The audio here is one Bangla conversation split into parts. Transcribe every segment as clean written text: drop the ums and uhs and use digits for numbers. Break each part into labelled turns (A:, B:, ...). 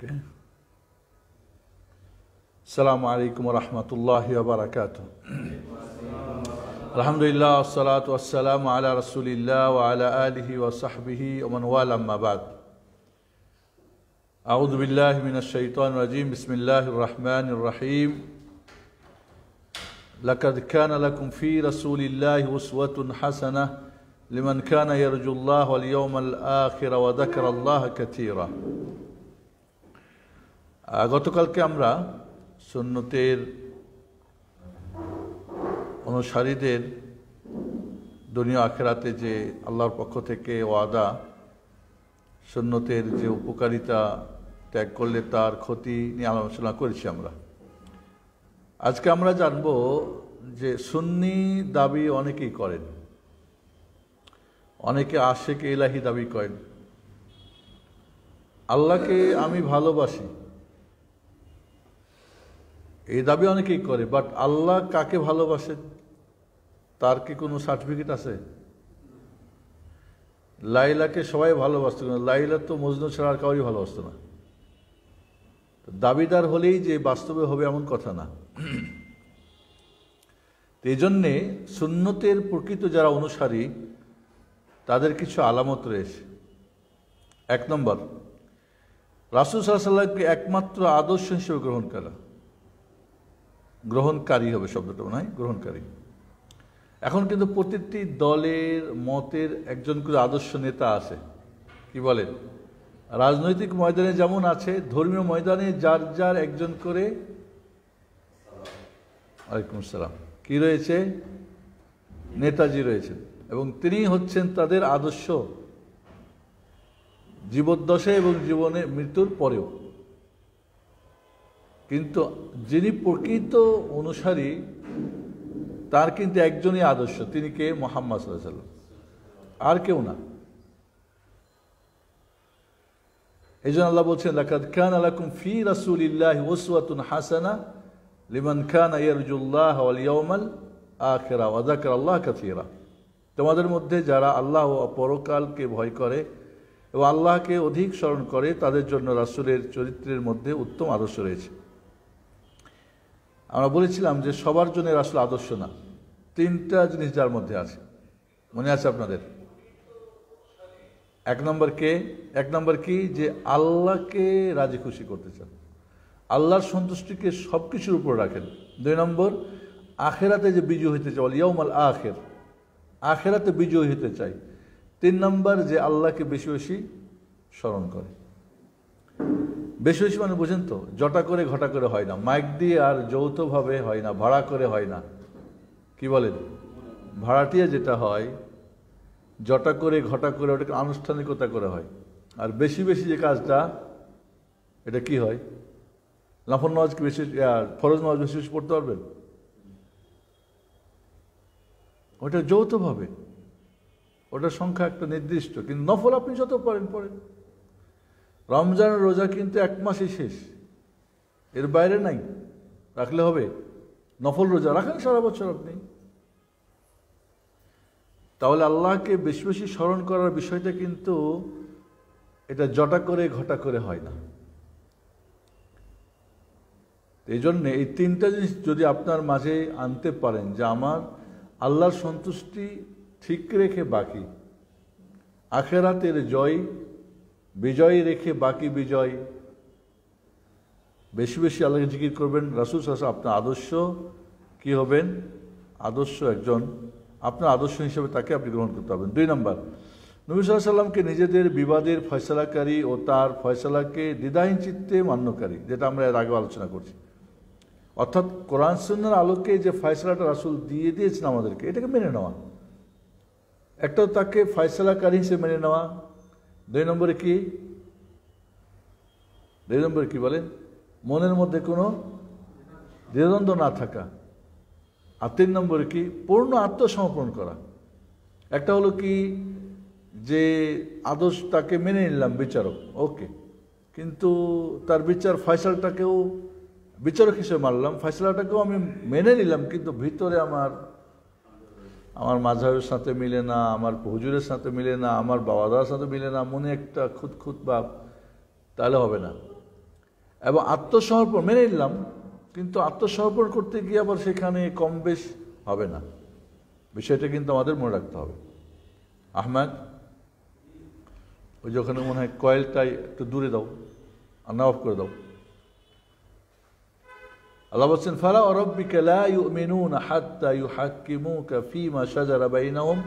A: Okay. Assalamu alaikum wa rahmatullahi wa barakatuh. Alhamdulillah, wassalatu wassalamu ala rasulillah wa ala alihi wa sahbihi wa man wala amma ba'd. A'udhu billahi minash shaitanir rajim. Bismillahir rahmanir rahim. Laqad kana lakum fi rasulillahi uswatun hasanah liman kana yarjullaha wal yawmal akhir wa dhakara Allaha katira. গতকালকে আমরা সুন্নতের অনুসারীদের দুনিয়া আখিরাতে যে আল্লাহর পক্ষ থেকে ওয়াদা, সুন্নতের যে উপকারিতা, ত্যাগ করলে তার ক্ষতি নিয়ে আলোচনা করেছি আমরা। আজকে আমরা জানব যে সুন্নি দাবি অনেকেই করেন, অনেকে আশিক ইলাহি দাবি করেন। আল্লাহকে আমি ভালোবাসি এই দাবি অনেকেই করে, বাট আল্লাহ কাকে ভালোবাসেন তার কি কোনো সার্টিফিকেট আছে? লাইলাকে সবাই ভালোবাসত না, লাইলা তো মজনু ছাড়া আর কাউরই ভালোবাসত না। দাবিদার হলেই যে বাস্তবে হবে এমন কথা না। এই জন্যে সুন্নতের প্রকৃত যারা অনুসারী তাদের কিছু আলামত রয়েছে। এক নম্বর, রাসূল সাল্লাল্লাহু আলাইহি ওয়াসাল্লামকে একমাত্র আদর্শ হিসেবে গ্রহণ করা। গ্রহণকারী হবে শব্দটা, নয় গ্রহণকারী। এখন কিন্তু প্রতিটি দলের মতের একজন করে আদর্শ নেতা আছে। কি বলেন? রাজনৈতিক ময়দানে যেমন আছে, ধর্মীয় ময়দানে যার যার একজন করে ওয়ালাইকুম আসসালাম কি রয়েছে? নেতাজি রয়েছেন, এবং তিনি হচ্ছেন তাদের আদর্শ জীবদ্দশায় এবং জীবনে মৃত্যুর পরেও। কিন্তু যিনি প্রকৃত অনুসারী তার কিন্তু একজনই আদর্শ, তিনি কে? মুহাম্মদ সাল্লাল্লাহু আলাইহি ওয়াসাল্লাম, আর কেউ না। এই জন্য আল্লাহ বলছেন, লাকাদ কানা লাকুম ফি রাসূলিল্লাহি উসওয়াতুন হাসানাহ লিমান কানা ইয়ারজুল্লাহ ওয়াল ইয়াওমাল আখির ওয়া যাকারাল্লাহ কাসীরা। তোমাদের মধ্যে যারা আল্লাহ ও পরকালকে ভয় করে এবং আল্লাহকে অধিক স্মরণ করে তাদের জন্য রাসূলের চরিত্রের মধ্যে উত্তম আদর্শ রয়েছে। আমরা বলেছিলাম যে সবার জন্য রাসূল আদর্শ না, তিনটা জিনিস যার মধ্যে আছে, মনে আছে আপনাদের? এক নম্বর কি? যে আল্লাহকে রাজি খুশি করতে চান, আল্লাহর সন্তুষ্টিকে সব কিছুর উপর রাখেন। দুই নম্বর, আখেরাতে যে বিজয় হইতে চাই, ইয়াউমাল আখির, আখেরাতে বিজয় হইতে চাই। তিন নম্বর, যে আল্লাহকে বেশি বেশি স্মরণ করে। বেশি বেশি মানে বুঝেন তো, জটা করে ঘটা করে হয় না, মাইক দিয়ে আর যৌথভাবে হয় না, ভাড়া করে হয় না। কি বলেন? ভাড়াটিয়া যেটা হয় জটা করে ঘটা করে, ওটাকে আনুষ্ঠানিকতা করে হয়। আর বেশি বেশি যে কাজটা, এটা কি হয়? নফল নামাজ কি বেশি, ফরজ নামাজ বেশি বেশি পড়তে পারবেন? ওটা যৌথভাবে, ওটার সংখ্যা একটা নির্দিষ্ট, কিন্তু নফল আপনি যত পড়েন। রমজান রোজা কিন্তু এক মাসই শেষ, এর বাইরে নাই, রাখলে হবে। নফল রোজা রাখেন সারা বছর আপনি। তাহলে আল্লাহকে বেশি বেশি স্মরণ করার বিষয়টা কিন্তু এটা জটা করে ঘটা করে হয় না। এই জন্যে এই তিনটা জিনিস যদি আপনার মাঝে আনতে পারেন, যে আমার আল্লাহর সন্তুষ্টি ঠিক রেখে বাকি, আখেরাতের বিজয় রেখে বাকি বিজয়, বেশি বেশি আল্লাহকে জিকির করবেন। রাসূল সাল্লাল্লাহু আলাইহি ওয়াসাল্লাম আপনার আদর্শ কি হবেন? আদর্শ একজন, আপনার আদর্শ হিসেবে তাকে আপনি গ্রহণ করতে হবেন। দুই নম্বর, নবী সাল্লাল্লাহু আলাইহি ওয়াসাল্লামকে নিজেদের বিবাদের ফয়সালাকারী ও তার ফয়সালাকে দ্বিধাহীন চিত্তে মান্যকারী, যেটা আমরা এর আগে আলোচনা করছি। অর্থাৎ কোরআন সুন্নাহর আলোকে যে ফয়সালাটা রাসূল দিয়ে দিয়েছেন আমাদেরকে, এটাকে মেনে নেওয়া। একটা তাকে ফয়সালাকারী হিসেবে মেনে নেওয়া। দুই নম্বরে কি বলেন? মনের মধ্যে কোনো দ্বিধাদ্বন্দ্ব না থাকা। আর তিন নম্বরে কি? পূর্ণ আত্মসমর্পণ করা। একটা হলো কি, যে আদর্শ তাকে মেনে নিলাম বিচারক, ওকে, কিন্তু তার ফয়সালাটাকেও বিচারক হিসেবে মানলাম, ফয়সালাটাকেও আমি মেনে নিলাম, কিন্তু ভিতরে আমার মাযহাবের সাথে মিলে না, আমার হুজুরের সাথে মিলে না, আমার বাবা দাদার সাথে মিলে না, মনে একটা খুঁতখুঁত ভাব, তাহলে হবে না। এবং আত্মসমর্পণ মেনে নিলাম, কিন্তু আত্মসমর্পণ করতে গিয়ে আবার সেখানে কম বেশ হবে না, বিষয়টা কিন্তু আমাদের মনে রাখতে হবে। আহমেদ, ওই যে ওখানে মনে হয় কয়েলটাই একটু দূরে দাও আর না অফ করে দাও। আল্লাহ বলছেন, ফালা ওয়ারাব্বিকা লা ইউমিনুনা হাত্তা ইউহাক্কিমুকা ফীমা শাজারা বাইনাহুম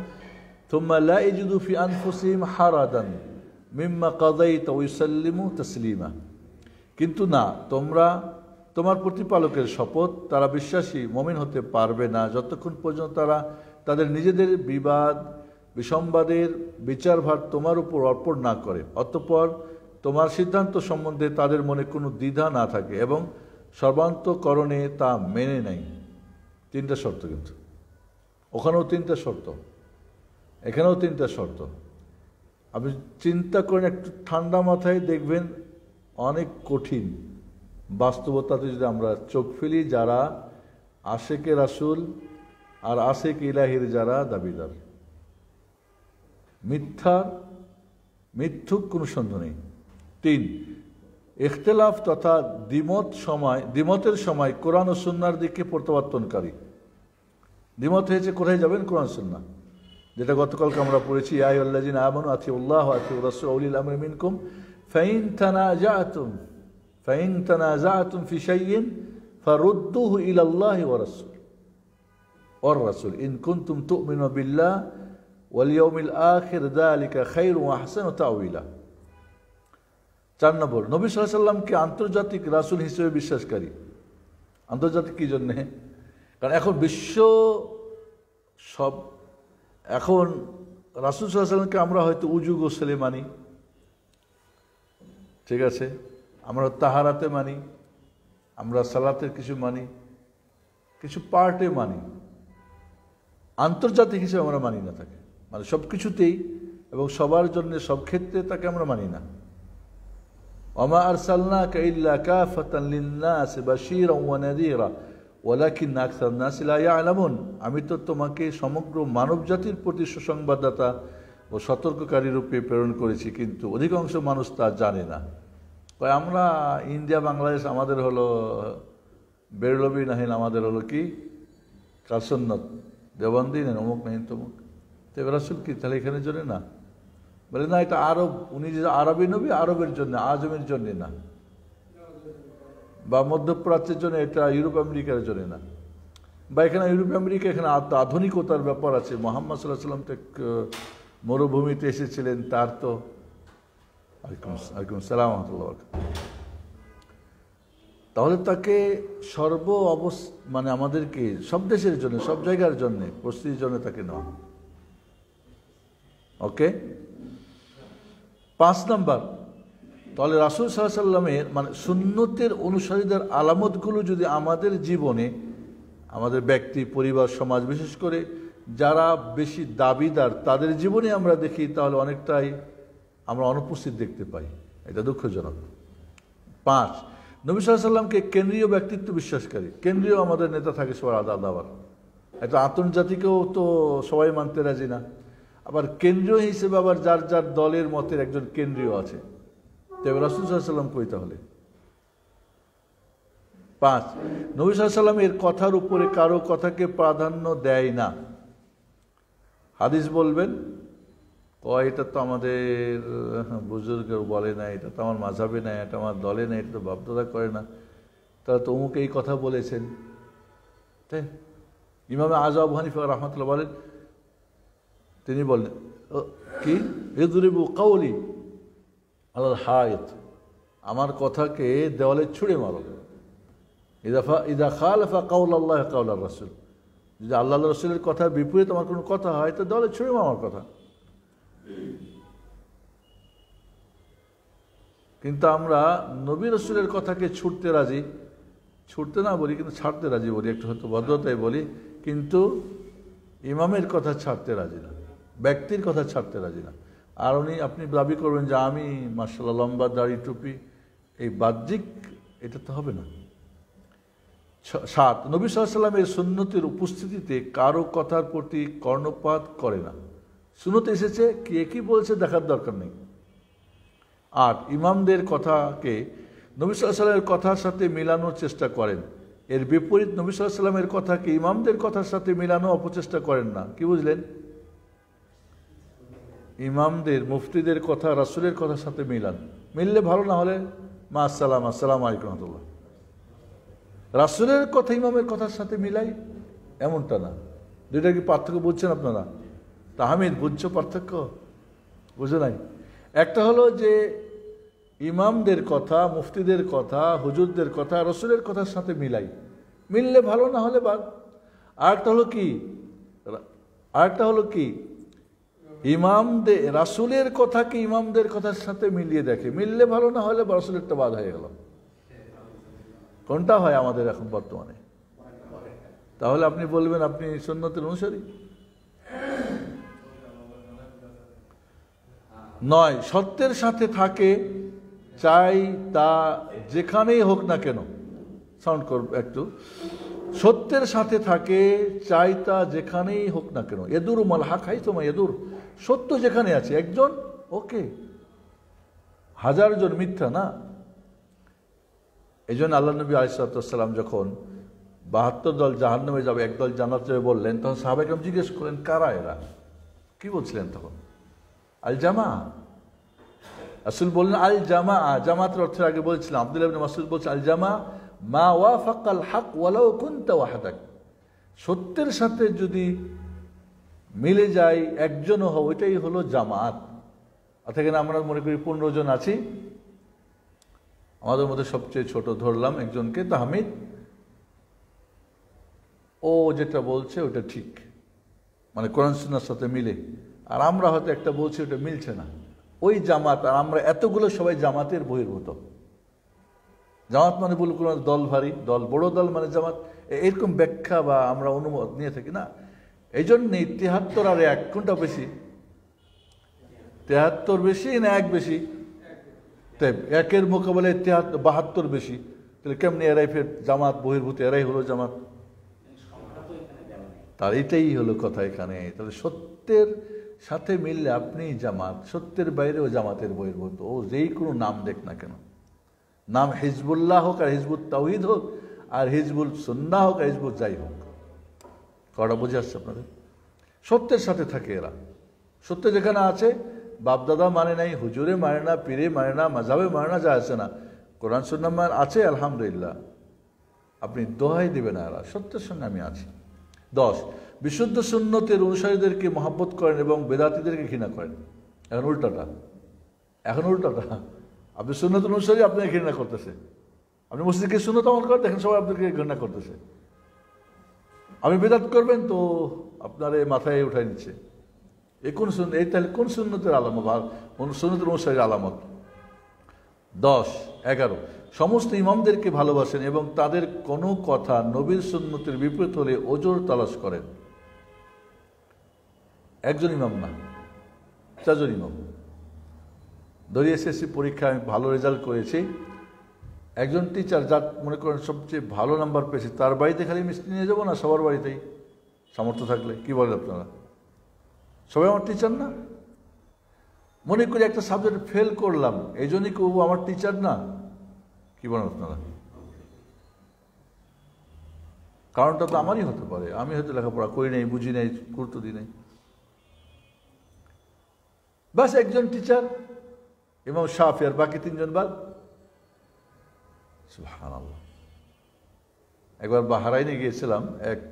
A: থুম্মা লা ইয়াজিদু ফি আনফুসিহিম হারাজান মিম্মা কাযাইতা ওয়া ইউসাল্লিমু তাসলিমা। কিন্তু না, তোমরা তোমার প্রতিপালকের শপথ, তারা বিশ্বাসী মুমিন হতে পারবে না যতক্ষণ পর্যন্ত তারা তাদের নিজেদের বিবাদ বিসম্বাদের বিচারভার তোমার উপর অর্পণ না করে, অতঃপর তোমার সিদ্ধান্ত সম্বন্ধে তাদের মনে কোনো দ্বিধা না থাকে এবং সর্বান্তকরণে তা মেনে নেয়। তিনটা শর্ত, কিন্তু ওখানেও তিনটা শর্ত, এখানেও তিনটা শর্ত। আপনি চিন্তা করেন একটু ঠান্ডা মাথায়, দেখবেন অনেক কঠিন বাস্তবতাতে যদি আমরা চোখ ফেলি, যারা আশেকে রাসূল আর আশেক ইলাহির যারা দাবিদার, মিথ্যুক কোনো সন্দেহ নেই। 3, ইখতিলাফ তথা দ্বিমতের সময় কোরআন ও সুন্নাহর দিকে প্রত্যাবর্তনকারী। দ্বিমত হয়েছে, কোথায় যাবেন? কোরআন সুন্নাহ, যেটা গতকালকে আমরা পড়েছি, ইয়া আইয়ুহাল্লাযীনা আমানু আতিউল্লাহ ওয়া আতিউর রাসূল ওয়া উলিল আমরি মিনকুম ফাইন তানাযাতুম ফি শাইইন ফারুদ্দুহু ইলাল্লাহি ওয়া রাসূল ইন কুনতুম তু'মিনুনা বিল্লাহ ওয়াল ইয়াউমিল আখির যালিকা খায়রুন ওয়া আহসানু তা'ওয়িলা। 4 নম্বর, নবী সাল্লাল্লাহু আলাইহি সাল্লামকে আন্তর্জাতিক রাসূল হিসেবে বিশ্বাসকারী। আন্তর্জাতিক কি জন্যে? কারণ এখন বিশ্ব সব, এখন রাসূল সাল্লাল্লাহু আলাইহি সাল্লামকে আমরা হয়তো উজু গোসলে মানি, ঠিক আছে, আমরা তাহারাতে মানি, আমরা সালাতের কিছু মানি, কিছু পার্টে মানি, আন্তর্জাতিক হিসেবে আমরা মানি না তাকে, মানে সব কিছুতেই এবং সবার জন্য সব ক্ষেত্রে তাকে আমরা মানি না। ওয়ামা আরসালনাকা ইল্লা কাফাতান লিন-নাসি বাশীরান ওয়া নাযীরা ওয়ালাকিন্না আকসারান নাসি লা ইয়ালামুন। আমি তো তোমাকে সমগ্র মানব জাতির প্রতি সুসংবাদদাতা ও সতর্ককারী রূপে প্রেরণ করেছি, কিন্তু অধিকাংশ মানুষ তা জানে না। আমরা ইন্ডিয়া বাংলাদেশ, আমাদের হলো বেরলবি নাহিন, আমাদের হলো কি কাসন্নত দেওবন্দি নেন, অমুক নেই তমুক। তো রাসূল কি তাহলে এখানের জন্য না? বলে না, এটা আরব, উনি যে আরবি নবী, আরবের জন্য, আজমের জন্য না, বা মধ্যপ্রাচ্যের জন্য, এটা ইউরোপ আমেরিকার জন্য না, বা এখানে ইউরোপ আমেরিকা, এখানে আধুনিকতার ব্যাপার আছে। মুহাম্মদ সাল্লাল্লাহু আলাইহি ওয়াসাল্লাম তো মরুভূমিতে এসেছিলেন, তার তো আলাইকুম সালাম ওয়া রাহমাতুল্লাহ। তাহলে তাকে মানে আমাদেরকে সব দেশের জন্য, সব জায়গার জন্য, পরিস্থিতির জন্য তাকে নেওয়া। ওকে, 5 নম্বর, তাহলে রাসূল সাল্লাল্লাহু আলাইহি ওয়াসাল্লামের মানে সুন্নতের অনুসারীদের আলামতগুলো যদি আমাদের জীবনে, আমাদের ব্যক্তি, পরিবার, সমাজ, বিশেষ করে যারা বেশি দাবিদার তাদের জীবনে আমরা দেখি, তাহলে অনেকটাই আমরা অনুপস্থিত দেখতে পাই। এটা দুঃখজনক। 5, নবী সাল্লাল্লাহু আলাইহি ওয়াসাল্লামকে কেন্দ্রীয় ব্যক্তিত্ব বিশ্বাসকারী। কেন্দ্রীয় আমাদের নেতা থাকে সবার আলাদা, এটা আন্তর্জাতিকেও তো সবাই মানতে রাজি না, আবার কেন্দ্রীয় হিসেবে আবার যার যার দলের মতের একজন কেন্দ্রীয় আছে। তবে রাসূল সাল্লাল্লাহু আলাইহি ওয়াসাল্লাম কই তাহলে? 5, নবী সাল্লাল্লাহু আলাইহি ওয়াসাল্লাম এর কথার উপরে কারো কথাকে প্রাধান্য দেয় না। হাদিস বলবেন, এটা তো আমাদের বুজুর্গ বলে না, এটা তো আমার মাযহাবে নাই, এটা আমার দলে নাই, এটা তো বাপদাদা করে না, তারা তো অমুক এই কথা বলেছেন। তাই ইমাম আযম আবু হানিফা রাহমাতুল্লাহ বলেন, তিনি বলেন কি, ইযরিবু কাওলি আলাল হায়ত, আমার কথাকে দেওয়ালে ছুঁড়ে মারো। ইযা খালাফা কাওলাল্লাহ কাওলার রাসূল, যদি আল্লাহ রাসূলের কথার বিপরীত আমার কোনো কথা হয়, তো দেওয়ালে ছুঁড়ে মারো আমার কথা। কিন্তু আমরা নবী রাসূলের কথাকে ছুটতে রাজি, ছুটতে না বলি কিন্তু ছাড়তে রাজি বলি, একটু হয়তো ভদ্রতায় বলি, কিন্তু ইমামের কথা ছাড়তে রাজি না, ব্যক্তির কথা ছাড়তে রাজি না। আর আপনি দাবি করবেন যে আমি মাশাআল্লাহ লম্বা দাড়ি টুপি, এই বাহ্যিক, এটা তো হবে না। 7, নবী সাল্লাল্লাহু আলাইহি ওয়াসাল্লামের সুন্নতের উপস্থিতিতে কারো কথার প্রতি কর্ণপাত করে না। সুন্নত এসেছে, কে কি বলছে দেখার দরকার নেই। 8, ইমামদের কথাকে নবী সাল্লাল্লাহু আলাইহি ওয়াসাল্লামের কথার সাথে মিলানোর চেষ্টা করেন। এর বিপরীত নবী সাল্লাল্লাহু আলাইহি ওয়াসাল্লামের কথাকে ইমামদের কথার সাথে মিলানো অপচেষ্টা করেন না। কি বুঝলেন? ইমামদের মুফতিদের কথা রাসূলের কথার সাথে মিলান, মিললে ভালো, না হলে মা আসসালাম, আসসালামু আলাইকুম রাহমাতুল্লাহ। রাসূলের কথা ইমামের কথার সাথে মিলাই এমনটা না। দুইটা কি পার্থক্য বুঝছেন আপনারা? তাহমিদ বুঝছো পার্থক্য? বুঝো নাই? একটা হলো যে ইমামদের কথা, মুফতিদের কথা, হুজুরদের কথা রাসূলের কথার সাথে মিলাই, মিললে ভালো, না হলে বাদ। আরেকটা হলো কি ইমামদের রাসূলের কথাকে ইমামদের কথার সাথে মিলিয়ে দেখে, মিললে ভালো, না হলে রাসূলেরটা বাদ হয়ে গেল। কোনটা হয় আমাদের এখন বর্তমানে? তাহলে আপনি বলবেন আপনি সুন্নতের অনুসারী নয়। সত্যের সাথে থাকে, চাই তা যেখানেই হোক না কেন, সাউন্ড করব একটু, সত্যের সাথে থাকে, চাই তা যেখানেই হোক না কেন। এদুর মাল হাক হাই তোমার এদুর, সত্য যেখানে আছে একজন ওকে, 1000 জন মিথ্যা না। এই জন্য আল্লাহ নবী আলাইহিস সালাম যখন 72 দল জাহান্নামে যাবে, একদল জান্নাতে যাবে বললেন, তখন সাহাবায়ে কেরাম জিজ্ঞেস করলেন কারা এরা? কি বলছিলেন তখন? আল জামা। রাসূল বললেন আল জামা, জামাতের অর্থের আগে বলছিলাম, আব্দুল্লাহ ইবনে মাসউদ বলছে আল জামা মা ওয়াফাকাল হক ওয়ালাউ কুনতা ওয়াহদাক, সত্যের সাথে যদি মিলে যায় একজনও হও, এটাই হলো জামাত। অর্থাৎ আমরা মনে করি 15 জন আছি, আমাদের মধ্যে সবচেয়ে ছোট ধরলাম একজনকে, তাহমিদ, ও যেটা বলছে ওটা ঠিক, মানে কোরআন সুন্নাহর সাথে মিলে, আর আমরা হয়তো একটা বলছি ওটা মিলছে না, ওই জামাত। আর আমরা এতগুলো সবাই জামাতের বহির্ভূত। জামাত মানে বলুন কোন দল ভারী দল, বড় দল মানে জামাত, এরকম ব্যাখ্যা বা আমরা অনুমত নিয়ে থাকি না। এই জন্যই 73 আর 1 কোনটা বেশি? 73 বেশি না 1 বেশি? তাই 1-এর মোকাবেলায় 72 বেশি, তাহলে কেমনি এরাই ফের জামাত বহির্ভূত, এরাই হলো জামাত? তার এটাই হলো কথা এখানে। তাহলে সত্যের সাথে মিললে আপনি জামাত, সত্যের বাইরেও জামাতের বহির্ভূত। ও যেই কোনো নাম দেখ না কেন, নাম হিজবুল্লাহ হোক আর হিজবুত তাওহীদ হোক আর হিজবুল সুন্নাহ হোক আর হিজবুত যাই হোক, কটা বুঝে আসছে আপনাদের? সত্যের সাথে থাকে এরা। সত্য যেখানে আছে, বাপদাদা মানে নাই, হুজুরে মানে না, পীরে মানে না, মাযহাবে মানে না, যা আছে না, কোরআন সুন্নাহ আছে আলহামদুলিল্লাহ, আপনি দোহাই দিবেন এরা সত্যের সঙ্গে আমি আছি। 10, বিশুদ্ধ সুন্নতের অনুসারীদেরকে মহব্বত করেন এবং বেদাতীদেরকে ঘৃণা করেন। এখন উল্টাটা, আপনি সুন্নতের অনুসারী, আপনাকে ঘৃণা করতেছে। আপনি মসজিদকে সুন্নত আমল করেন, দেখেন সবাই আপনাকে ঘৃণা করতেছে। আপনি বেদাত করবেন তো আপনার মাথায় উঠাই নিচ্ছে। এই তাহলে কোন সুন্নতের আলামত? সুন্নতের অনুসারীর আলামত। 10, 11, সমস্ত ইমামদেরকে ভালোবাসেন এবং তাদের কোনো কথা নবীর সুন্নতের বিপরীত হলে ওজোর তালাশ করেন। একজন ইমাম না, 4 জন ইমাম। ধরি এসএসসি পরীক্ষায় আমি ভালো রেজাল্ট করেছি, একজন টিচার যার মনে করেন সবচেয়ে ভালো নাম্বার পেয়েছে, তার বাড়িতে খালি মিষ্টি নিয়ে যাবো না? সবার বাড়িতেই সামর্থ্য থাকলে। কি বলেন আপনারা? সবাই আমার টিচার না? মনে করি একটা সাবজেক্ট ফেল করলাম, এই জন্যই কেউ আমার টিচার না? কি বলেন আপনারা? কারণটা তো আমারই হতে পারে, আমি হয়তো লেখাপড়া করি নাই, বুঝি নাই, গুরুত্ব দিই নাই। বাস একজন টিচার, ইমাম শাফি, আর বাকি 3 জন বাদ। সুবহানাল্লাহ। একবার বাহরাইনে গিয়েছিলাম, এক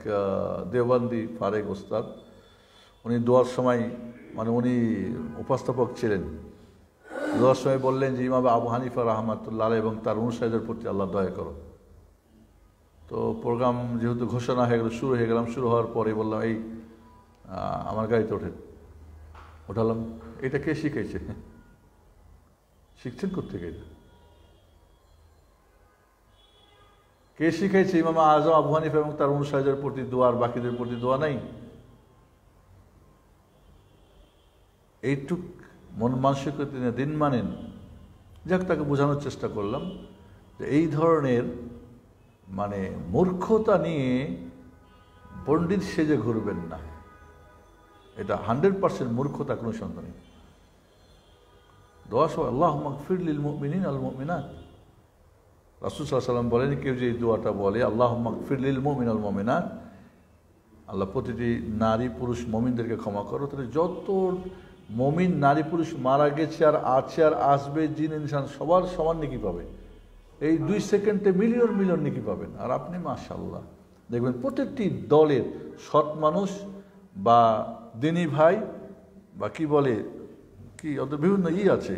A: দেওবন্দি ফারেক ওস্তাদ, উনি দোয়ার সময়, মানে উনি উপস্থাপক ছিলেন, দোয়ার সময় বললেন যে ইমাম আবু হানিফা রাহমাতুল্লাহ আলাইহি এবং তার অনুসারীদের প্রতি আল্লাহ দয়া করো। তো প্রোগ্রাম যেহেতু ঘোষণা হয়ে গেল, শুরু হয়ে গেলাম, শুরু হওয়ার পরে বললাম এই আমার গাড়িতে ওঠেন। ওঠালাম। এটা কে শিখাইছে? শিখছেন কোত্থেকে? এটা কে শিখাইছে? ইমাম আজম আবু হানিফা এবং তার অনুসারীদের প্রতি দোয়া, আর বাকিদের প্রতি দোয়া নাই? এইটুক মন মানসিকতা নিয়ে দিন মানেন। যাক, তাকে বোঝানোর চেষ্টা করলাম যে এই ধরনের মানে মূর্খতা নিয়ে পণ্ডিত সেজে ঘুরবেন না, এটা 100% মূর্খতা, কোনো সন্দেহ নেই। দোয়া সব আল্লাহুম্মা গফির লিল মুমিনিন আল মুমিনাত, রাসূল সাল্লাল্লাহু আলাইহি ওয়াসাল্লাম বলেন, কেউ যে এই দোয়াটা বলে আল্লাহুম্মা গফির লিল মুমিনিল মুমিনাত, আল্লাহ প্রতিটি নারী পুরুষ মুমিনদেরকে ক্ষমা করো, তাহলে যত মুমিন নারী পুরুষ মারা গেছে আর আছে আর আসবে, জিন ইনসান সবার সমান নেকি পাবে। এই 2 সেকেন্ডে মিলিয়ন মিলিয়ন নেকি পাবেন। আর আপনি মাশাআল্লাহ দেখবেন প্রত্যেকটি দলের সৎ মানুষ বা দিনী ভাই বা কি বলে কি ওদের বিভিন্ন আছে,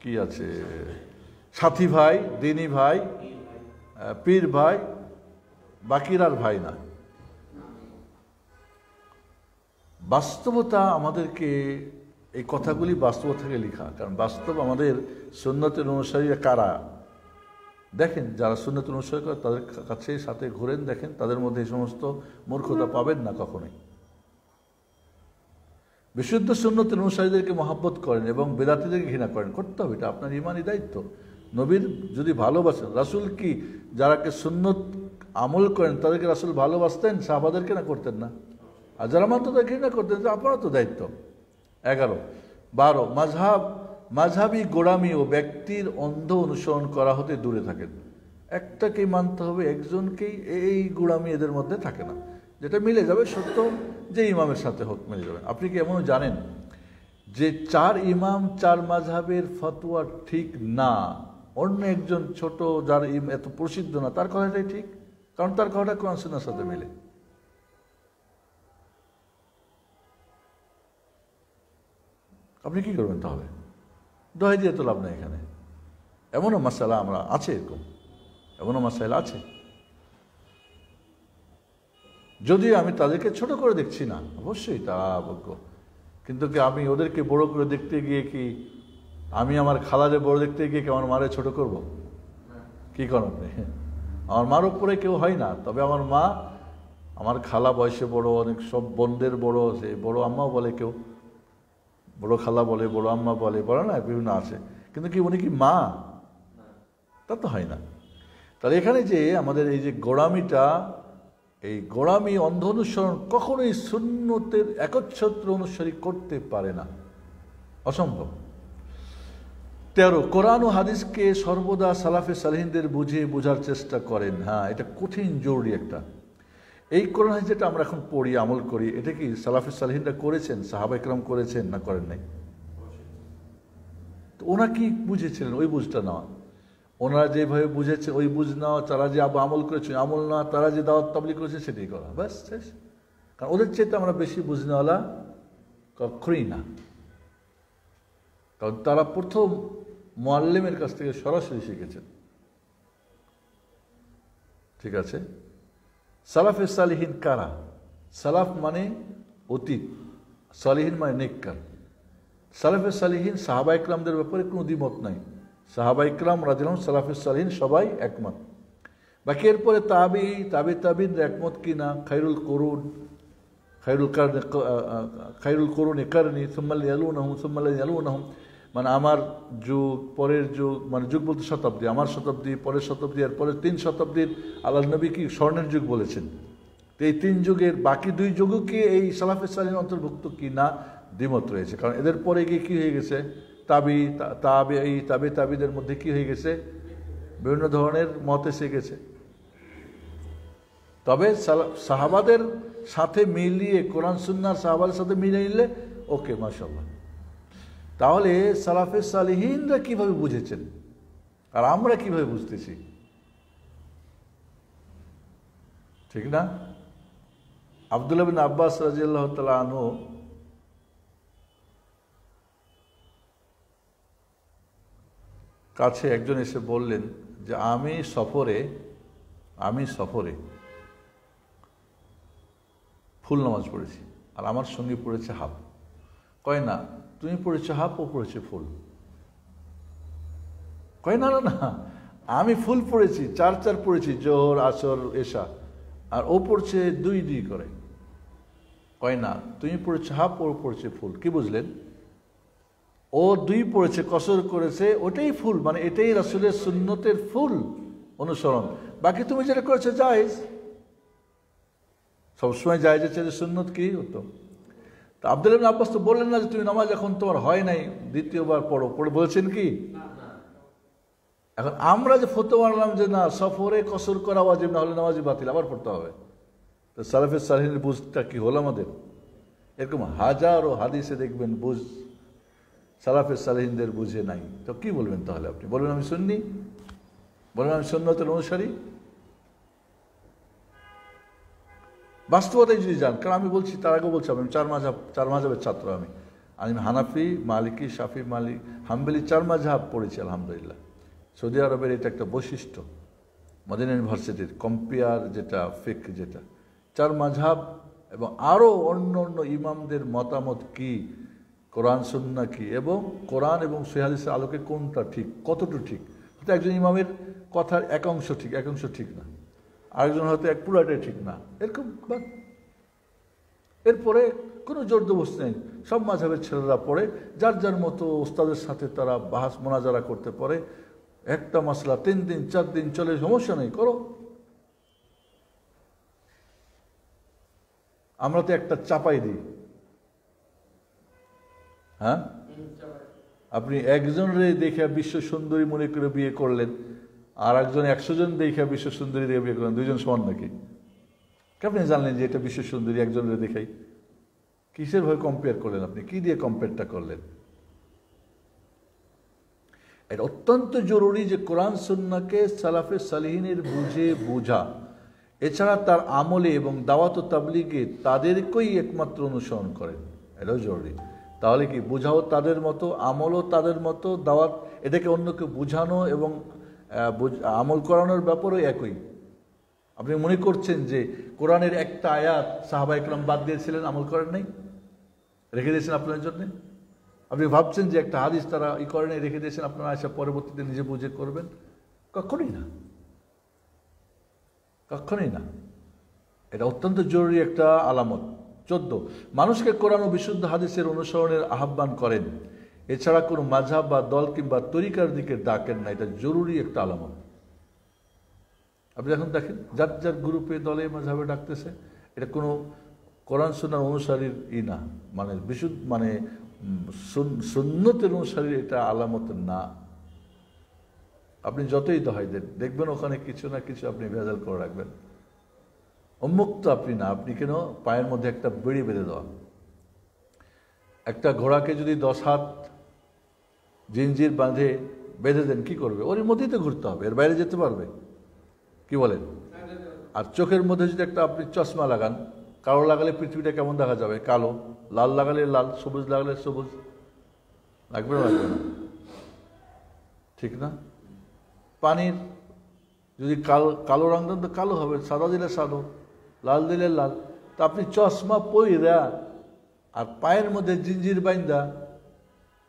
A: কি আছে, সাথী ভাই, দিনী ভাই, পীর ভাই, বাকিরার ভাই না। বাস্তবতা আমাদেরকে এই কথাগুলি বাস্তব থেকে লেখা, কারণ বাস্তব আমাদের সুন্নতের অনুসারীরা কারা দেখেন, যারা সুন্নতের অনুসারী করে তাদের কাছে সাথে ঘুরেন, দেখেন তাদের মধ্যে এই সমস্ত মূর্খতা পাবেন না কখনোই। বিশুদ্ধ সুন্নতের অনুসারীদেরকে মহব্বত করেন এবং বেদাতীদেরকে ঘৃণা করেন, করতে হবে, এটা আপনার ইমানি দায়িত্ব। নবীর যদি ভালোবাসেন, রাসূল কি যারাকে সুন্নত আমল করেন তাদেরকে রাসূল ভালোবাসতেন, সাহাবাদেরকে না করতেন না? আর যারা মানতো তাদের ঘৃণা করতেন, আপনারও তো দায়িত্ব। 11, 12 মাঝহাবি গোড়ামি ও ব্যক্তির অন্ধ অনুসরণ করা হতে দূরে থাকেন। একটাকেই মানতে হবে, একজনকেই। এই গোড়ামি এদের মধ্যে থাকে না, যেটা মিলে যাবে সত্য যে ইমামের সাথে হোক মিলে যাবে। আপনি কি এমনও জানেন যে 4 ইমাম 4 মাযহাবের ফতোয়া ঠিক না, অন্য একজন ছোট যার এত প্রসিদ্ধ না তার কথাটাই ঠিক, কারণ তার কথাটা কোরআন সুন্নাহর সাথে মিলে। আপনি কি করবেন তাহলে? দোহাই দিয়ে তো লাভ নাই এখানে। এমনও মাসালা আমরা আছে, এমনও মাসাইল আছে, যদিও আমি তাদেরকে ছোট করে দেখছি না, অবশ্যই তা অবজ্ঞ, কিন্তু কি আমি ওদেরকে বড় করে দেখতে গিয়ে কি আমি আমার খালারে বড় দেখতে গিয়ে কি আমার মারে ছোট করব? কি করেন আপনি? আমার মার উপরে কেউ হয় না, তবে আমার মা, আমার খালা বয়সে বড়, অনেক সব বোনদের বড়, সে বড় আম্মাও বলে, কেউ বড় খালা বলে, বড় আম্মা বলে, বলে না, বিভিন্ন আছে, কিন্তু কি উনি কি মা? তা তো হয় না। তাহলে এখানে যে আমাদের এই যে গোড়ামিটা, এই গোড়ামি অন্ধ অনুসরণ কখনোই সুন্নতের একচ্ছত্র অনুসারী করতে পারে না, অসম্ভব। 13 কোরআন ও হাদিসকে সর্বদা সালাফে সালেহিনদের বোঝার চেষ্টা করেন। হ্যাঁ, এটা কঠিন জরুরি একটা। এই কোরআন হাদিস যেটা আমরা এখন পড়ি, আমল করি, এটা কি সালাফে সালেহিনরা করেছেন, সাহাবা ইকরাম করেছেন না করেন নাই? তো ওনারা কি বুঝেছিলেন, ওই বুঝটা নেওয়া, ওনারা যেভাবে বুঝেছে ওই বুঝ নেওয়া, তারা যে আমল করেছে আমল না, তারা যে দাওয়াত তাবলীগ করেছে সেটাই করা, ব্যাস শেষ। কারণ ওদের চাইতে আমরা বেশি বুঝনেওয়ালা কখনোই না, কারণ তারা প্রথম মুআল্লিমের কাছ থেকে সরাসরি শিখেছেন। ঠিক আছে? সালাফে সালিহিন কারা? সালাফ মানে অতীত, সালিহিন মানে নেককার। সালাফে সালিহিন সাহাবা ইকরামদের ব্যাপারে কোনো দ্বিমত নাই, সাহাবা ইকরাম রাদিয়াল্লাহু আনহুম সালাফে সালিহিন সবাই একমত। বাকি এরপরে তাবিঈন একমত কিনা, খায়রুল কুরুনি কারনি সুম্মাল ইয়ালুনাহুম, মানে আমার যুগ, পরের যুগ, মানে যুগ বলতে শতাব্দী, আমার শতাব্দী, পরের শতাব্দী, আর পরের 3 শতাব্দীর আল্লাহ নবী কি স্বর্ণের যুগ বলেছেন। তো এই 3 যুগের বাকি 2 যুগও কি এই সালাফে সালিহিন অন্তর্ভুক্ত কি না, দ্বিমত রয়েছে। কারণ এদের পরে গিয়ে কি হয়ে গেছে, তাবিদের মধ্যে কি হয়ে গেছে, বিভিন্ন ধরনের মত এসে গেছে। তবে সাহাবাদের সাথে মিলিয়ে, কোরআন সুন্নাহর সাহাবাদের সাথে মিলিয়ে নিলে ওকে, মাশাআল্লাহ। তাহলে সালাফে সালিহিনরা কিভাবে বুঝেছেন আর আমরা কিভাবে বুঝতেছি, ঠিক না? আব্দুল্লাহ বিন আব্বাস রাদিয়াল্লাহু তাআলা আনহু কাছে একজন এসে বললেন যে আমি সফরে ফুল নামাজ পড়েছি আর আমার সঙ্গে পড়েছে হাফ। কয় না, তুমি পড়েছো হাফ, ও পড়েছে ফুল। কয় না, আমি ফুল পড়েছি, 4 পড়েছি, জোহর, আসর, এশা, আর ও পড়ছে 2 করে। কয় না, তুমি পড়েছো হাফ, ও পড়েছে ফুল। কি বুঝলেন? ও 2 পড়েছে, কসর করেছে, ওটাই ফুল, মানে এটাই রাসূলের সুন্নতের ফুল অনুসরণ। বাকি তুমি যেটা করেছো জায়েজ, সবসময় জায়েজের চেয়ে সুন্নত কি হতো? তা আব্দুল্লাহ ইবনে আব্বাস তো বললেন না যে তুমি নামাজ এখন তোমার হয় নাই, দ্বিতীয়বার পড়ে বলছেন কি? এখন আমরা যে ফতোয়া মানলাম যে না সফরে কসর করা ওয়াজিব, না হলে নামাজি বাতিল, আবার পড়তে হবে, তো সালাফে সালেহিনের বুঝটা কি হলো আমাদের? এরকম হাজারো হাদিসে দেখবেন বুঝ সালাফে সালেহিনদের বুঝে নাই। তো কি বলবেন তাহলে? আপনি বলবেন আমি সুন্নি, বলবেন আমি সুন্নতের অনুসারী? বাস্তবতায় যদি যান, কারণ আমি বলছি, তার আগে বলছি আমি চার মাযহাবের ছাত্র। আমি হানাফি, মালিকি, শাফি, হাম্বলি, 4 মাযহাব পড়েছি আলহামদুলিল্লাহ। সৌদি আরবের এটা একটা বৈশিষ্ট্য, মদিনা ইউনিভার্সিটির কম্পেয়ার যেটা ফিক, যেটা 4 মাযহাব এবং আরও অন্য অন্য ইমামদের মতামত কি, কোরআন সুন্নাহ কি, এবং কোরআন এবং সহিহ হাদিসের আলোকে কোনটা ঠিক, কতটুকু ঠিক। হয়তো একজন ইমামের কথার একাংশ ঠিক, একাংশ ঠিক না, আরেকজন হয়তো পুরাটাই ঠিক না, এরকম। এরপরে কোনো জোরদবস্তি নেই, সব মাযহাবের ছেলেরা পড়ে, যার যার মতো ওস্তাদের সাথে তারা বাহাস মোনাজারা করতে পারে। একটা মাসলা 3 দিন 4 দিন চলে, সমস্যা নেই, করো। আমরা তো একটা চাপাই দিই। হ্যাঁ, আপনি একজনরে দেখে বিশ্ব সুন্দরী মনে করে বিয়ে করলেন, আর একজন 100 জন দেখে বিশ্ব সুন্দরী দিয়ে বিয়ে করলেন, 2 জন সমান নাকি? আপনি জানলেন যে এটা বিশ্ব সুন্দরী, একজনের দেখাই? কিসের ভাবে কম্পেয়ার করলেন আপনি? কি দিয়ে কম্পেয়ারটা করলেন? এটা অত্যন্ত জরুরি যে কোরআন সুন্নাহকে সালাফে সালেহিনের বুঝা, এছাড়া তার আমলে এবং দাওয়াত ও তাবলীগে তাদেরকেই একমাত্র অনুসরণ করেন, এটাও জরুরি। তাহলে কি বুঝাও তাদের মতো, আমলও তাদের মতো, দাওয়াত এটাকে অন্যকে বুঝানো এবং আমল করানোর ব্যাপারও একই। আপনি মনে করছেন যে কোরআনের একটা আয়াত সাহাবায়ে কেরাম বাদ দিয়েছিলেন, আমল করেন নাই, রেখে দিয়েছেন আপনার জন্য? আপনি ভাবছেন যে একটা হাদিস তারা করেন, রেখে দিয়েছেন, আপনারা আসা পরবর্তীতে নিজে বুঝে করবেন? কখনোই না, কখনোই না। এটা অত্যন্ত জরুরি একটা আলামত। 14, মানুষকে কোরআন ও বিশুদ্ধ হাদিসের অনুসরণের আহ্বান করেন, এছাড়া কোনো মাযহাব বা দল কিংবা তরিকার দিকে ডাকেন না, এটা জরুরি একটা আলামত। আপনি এখন দেখেন যার যার গ্রুপে, দলে, মাযহাবে ডাকতেছে, এটা কোনো কোরআন সুন্নাহর অনুসারীর না, মানে বিশুদ্ধ, মানে সুন্নতের অনুসারীর এটা আলামত না। আপনি যতই দোহাই দেন, দেখবেন ওখানে কিছু না কিছু আপনি ভেজাল করে রাখবেন। উন্মুক্ত আপনি না, আপনি কেন পায়ের মধ্যে একটা বেড়ি বেঁধে দেওয়া। একটা ঘোড়াকে যদি 10 হাত জিঞ্জির বেঁধে দেন, কি করবে? ওর মধ্যেই তো ঘুরতে হবে, এর বাইরে যেতে পারবে? কি বলেন? আর চোখের মধ্যে যদি একটা আপনি চশমা লাগান, কালো লাগালে পৃথিবীটা কেমন দেখা যাবে? কালো। লাল লাগালে লাল, সবুজ লাগালে সবুজ, লাগবে না? লাগবে না, ঠিক না? পানির যদি কালো রং দেন তো কালো হবে, সাদা দিলে সাদা, লাল দিলে লাল। তা আপনি চশমা পইরা আর পায়ের মধ্যে জিঞ্জির বাইন্দা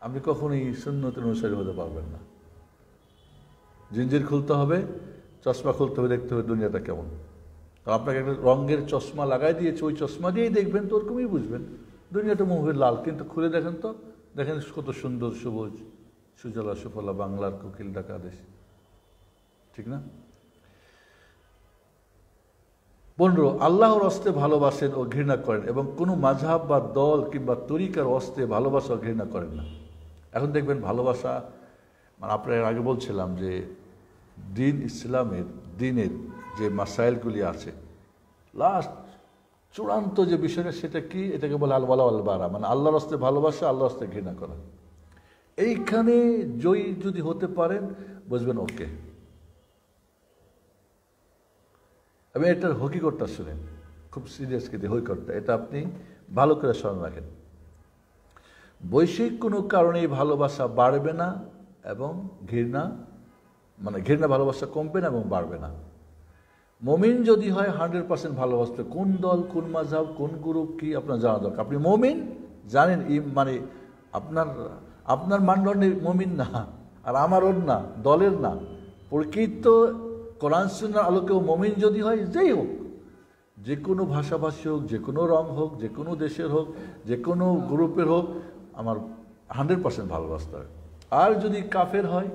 A: আপনি কখনোই সুন্নতের অনুসারী হতে পারবেন না। জিঞ্জির খুলতে হবে, চশমা খুলতে হবে, দেখতে হবে দুনিয়াটা কেমন। কারণ আপনাকে একটা রঙের চশমা লাগাই দিয়েছে, ওই চশমা দিয়েই দেখবেন, তো ওরকমই বুঝবেন দুনিয়াটা মুখের লাল, কিন্তু খুলে দেখেন তো, দেখেন কত সুন্দর সবুজ, সুজলা সুফলা বাংলার কোকিল ডাকা দেশ, ঠিক না? 15, আল্লাহর হস্তে ভালোবাসেন ও ঘৃণা করেন এবং কোনো মাযহাব বা দল কিংবা তরিকার হস্তে ভালোবাসা ও ঘৃণা করেন না। এখন দেখবেন ভালোবাসা, মানে আপনার আগে বলছিলাম যে দিন, ইসলামের দিনের যে মাসাইলগুলি আছে, লাস্ট চূড়ান্ত যে বিষয়টা সেটা কি? এটাকে বলে আল ওয়ালা ওয়াল বারা, মানে আল্লাহর হস্তে ভালোবাসা, আল্লাহর হস্তে ঘৃণা করা। এইখানে জয়ী যদি হতে পারেন, বুঝবেন ওকে। আমি এটার হকিকতটা শুনেন, খুব সিরিয়াস কিন্তু হকিকতটা, এটা আপনি ভালো করে স্মরণ রাখেন। বৈশ্বিক কোনো কারণেই ভালোবাসা বাড়বে না এবং ঘৃণা ভালোবাসা কমবে না এবং বাড়বে না। মুমিন যদি হয় 100% ভালোবাসতে, কোন দল, কোন মাযহাব, কোন গ্রুপ কি আপনার জানা দরকার। আপনি মুমিন জানেন, মানে আপনার মানদণ্ডে মুমিন না, আর আমার ওর না, দলের না, প্রকৃত কোরআন সুন্নাহর আলোকেও মুমিন যদি হয়, যেই হোক, যে কোনো ভাষাভাষী হোক, যে কোনো রং হোক, যে কোনো দেশের হোক, যে কোনো গ্রুপের হোক, আমার 100% ভালোবাসতে হবে। আর যদি কাফের হয়,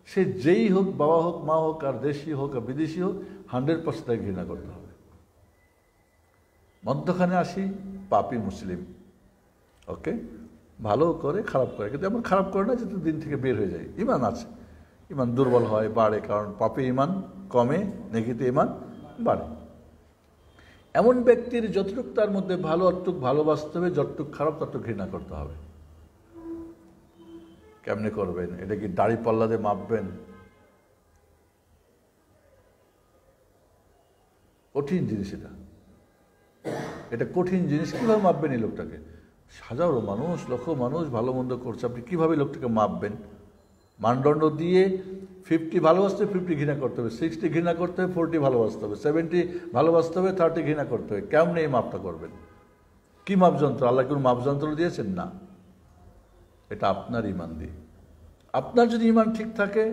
A: সে যেই হোক, বাবা হোক, মা হোক, আর দেশি হোক আর বিদেশি হোক, 100% তাকে ঘৃণা করতে হবে। মধ্যখানে আসি, পাপী মুসলিম, ওকে, ভালো করে খারাপ করে, কিন্তু এমন খারাপ করে না যে দিন থেকে বের হয়ে যায়, ঈমান আছে, ইমান দুর্বল হয়, বাড়ে, কারণ পাপে ইমান কমে, নেকিতে ইমান বাড়ে। এমন ব্যক্তির যতটুক তার মধ্যে ভালো অতটুক ভালোবাসতে হবে, যতটুক খারাপ ততটুক ঘৃণা করতে হবে। কেমনে করবেন? এটা কি দাড়ি পাল্লা দিয়ে মাপবেন? কঠিন জিনিস এটা কঠিন জিনিস। কিভাবে মাপবেন এই লোকটাকে? হাজারো মানুষ, লক্ষ মানুষ ভালো মন্দ করছে, আপনি কিভাবে লোকটাকে মাপবেন? মানদণ্ড দিয়ে 50 ভালোবাসতে হবে, 50 ঘৃণা করতে হবে, 60 ঘৃণা করতে হবে, 40 ভালোবাসতে হবে, 70 ভালোবাসতে হবে, 30 ঘৃণা করতে হবে। কেমনে এই মাপটা করবেন? কি মাপযন্ত্র? আল্লাহ কোন মাপযন্ত্র দিয়েছেন? না, এটা আপনার ইমান দিয়ে। আপনার যদি ইমান ঠিক থাকে,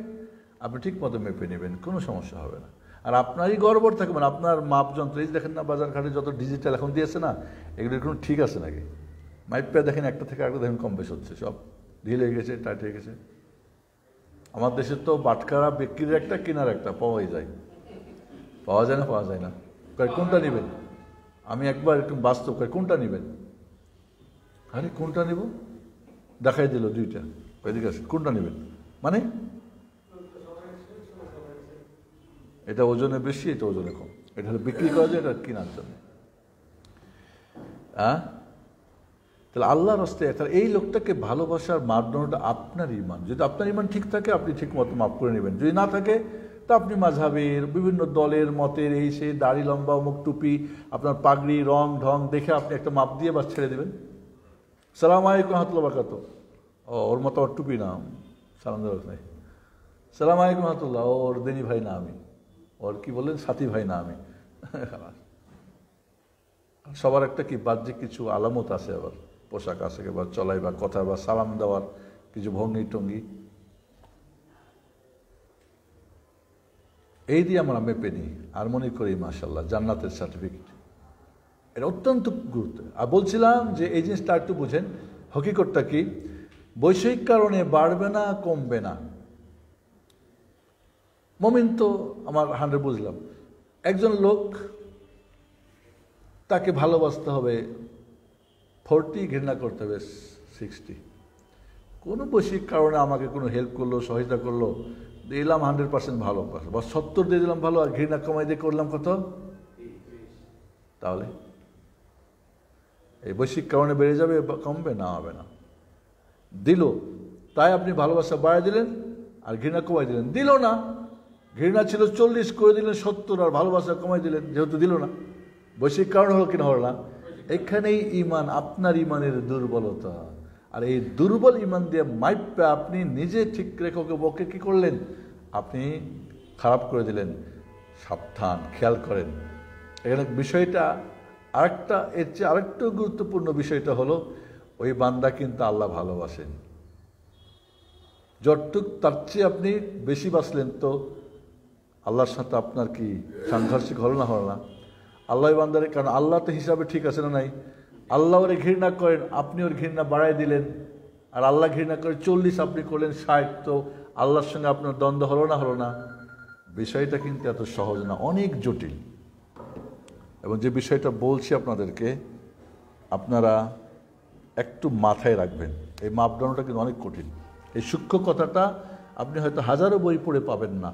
A: আপনি ঠিক মতো মেপে নেবেন, কোনো সমস্যা হবে না। আর আপনারই গড়বড় থাকবে না, আপনার মাপযন্ত্র। এই দেখেন না, বাজার ঘাটে যত ডিজিটাল এখন দিয়েছে না, এগুলো কোনো ঠিক আছে নাকি? মাইপে দেখেন একটা থেকে একটা দেখেন কম বেশ হচ্ছে, সব ঢিল হয়ে গেছে, টাইট হয়ে গেছে। আমার দেশে তো বাটখারা বিক্রির একটা, কেনার একটা পাওয়াই যায়। পাওয়া যায় না? পাওয়া যায় না। কোনটা নেবেন? আমি একবার একটু বাস্তব কোনটা নেবেন? আরে কোনটা নেব? দেখাই দিল দুইটা, এদিকে আছে, কোনটা নেবেন? মানে এটা ওজনে বেশি, এটা ওজনে কম, এটা হলো বিক্রি করা যায়, এটা কেনার জন্য। তাহলে আল্লাহর রাস্তায়, তাহলে এই লোকটাকে ভালোবাসার মাধ্যমটা আপনার ইমান। যদি আপনার ইমান ঠিক থাকে, আপনি ঠিক মতো মাফ করে নেবেন। যদি না থাকে, তা আপনি মাযহাবের বিভিন্ন দলের মতের এই সেই দাড়ি লম্বা, মুখ টুপি, আপনার পাগড়ি, রং ঢং দেখে আপনি একটা মাপ দিয়ে বাস ছেড়ে দেবেন। সালাম আলাইকুম রহমতুল্লাহ বারাকাতু। ও ওর মতো ওর টুপি না, সালাম দেওয়ার নাই। সালাম আলাইকুম রহমতুল্লাহ, ওর দেনি ভাই না আমি, ওর কি বললেন সাথী ভাই না আমি। সবার একটা কি বাহ্যিক কিছু আলামত আছে, আবার পোশাক আছে, বা চলাই, বা কথা, বা সালাম দেওয়ার কিছু ভঙ্গি টঙ্গি, এই দিয়ে আমরা মেপে নিই আর মনে করি মাশাআল্লাহ জান্নাতের সার্টিফিকেট। এটা অত্যন্ত গুরুত্ব। আর বলছিলাম যে এই জিনিসটা একটু বুঝেন, হকিকতটা কি? বৈষয়িক কারণে বাড়বে না, কমবে না। মুমিন তো আমার 100 বুঝলাম। একজন লোক, তাকে ভালোবাসতে হবে 40, ঘৃণা করতে হবে 60। কোনো বৈশ্বিক কারণে আমাকে কোনো হেল্প করলো, সহায়তা করলো, দিলাম 100% ভালো, বা 70 দিয়ে দিলাম ভালো, আর ঘৃণা কমাই দিয়ে করলাম কত? তাহলে এই বৈশ্বিক কারণে বেড়ে যাবে, কমবে না? হবে না। দিল, তাই আপনি ভালোবাসা বাড়াই দিলেন আর ঘৃণা কমাই দিলেন। দিল না, ঘৃণা ছিল 40 করে দিলেন 70, আর ভালোবাসা কমাই দিলেন, যেহেতু দিল না। বৈশ্বিক কারণ হলো কিনা হলো না? এখানেই ইমান, আপনার ইমানের দুর্বলতা। আর এই দুর্বল ইমান দিয়ে মাইপে আপনি নিজে ঠিক রেখে বকে কি করলেন? আপনি খারাপ করে দিলেন। সাবধান, খেয়াল করেন। এখানে বিষয়টা আরেকটা, এর চেয়ে আরেকটু গুরুত্বপূর্ণ বিষয়টা হলো, ওই বান্দা কিন্তু আল্লাহ ভালোবাসেন। যতটুক তার চেয়ে আপনি বেশি বাসলেন, তো আল্লাহর সাথে আপনার কি সাংঘর্ষিক হলো না? হলো না? আল্লাহ বান্দারে, কারণ আল্লাহ তো হিসাবে ঠিক আছে না নাই? আল্লাহ ওরে ঘৃণা করেন, আপনি ওর ঘৃণা বাড়াই দিলেন। আর আল্লাহ ঘৃণা করে 40, আপনি করলেন 60, তো আল্লাহর সঙ্গে আপনার দ্বন্দ্ব হলো না? হলো না? বিষয়টা কিন্তু এত সহজ না, অনেক জটিল। এবং যে বিষয়টা বলছি আপনাদেরকে, আপনারা একটু মাথায় রাখবেন। এই মাপদণ্ডটা কিন্তু অনেক কঠিন। এই সূক্ষ্ম কথাটা আপনি হয়তো হাজারো বই পড়ে পাবেন না,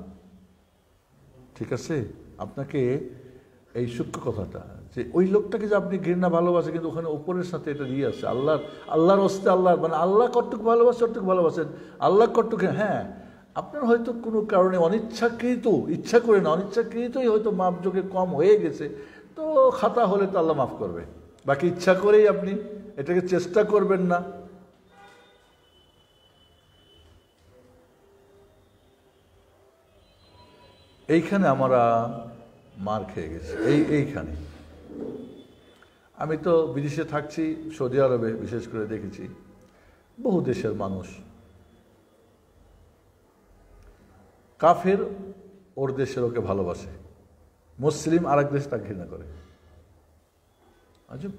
A: ঠিক আছে? আপনাকে এই সূক্ষ্ম কথাটা, যে ওই লোকটাকে যে আপনি ঘৃণা ভালোবাসে, কিন্তু ওখানে ওপরের সাথে এটা দিয়ে আছে আল্লাহর হস্তে, আল্লাহর মানে আল্লাহ কতটুকু ভালোবাসে অতটুকু ভালোবাসেন, আল্লাহ কতটুকু। হ্যাঁ, আপনার হয়তো কোনো কারণে অনিচ্ছাকৃত, ইচ্ছা করে না, অনিচ্ছাকৃতই হয়তো মাপযোগে কম হয়ে গেছে, তো খাতা হলে তো আল্লাহ মাফ করবে। বাকি ইচ্ছা করেই আপনি এটাকে চেষ্টা করবেন না। এইখানে আমরা মার খেয়ে গেছি। এইখানে আমি তো বিদেশে থাকছি, সৌদি আরবে বিশেষ করে দেখেছি বহু দেশের মানুষ, কাফের ওর দেশের ওকে ভালোবাসে, মুসলিম আরেক দেশ তাকে ঘৃণা করে। আজব।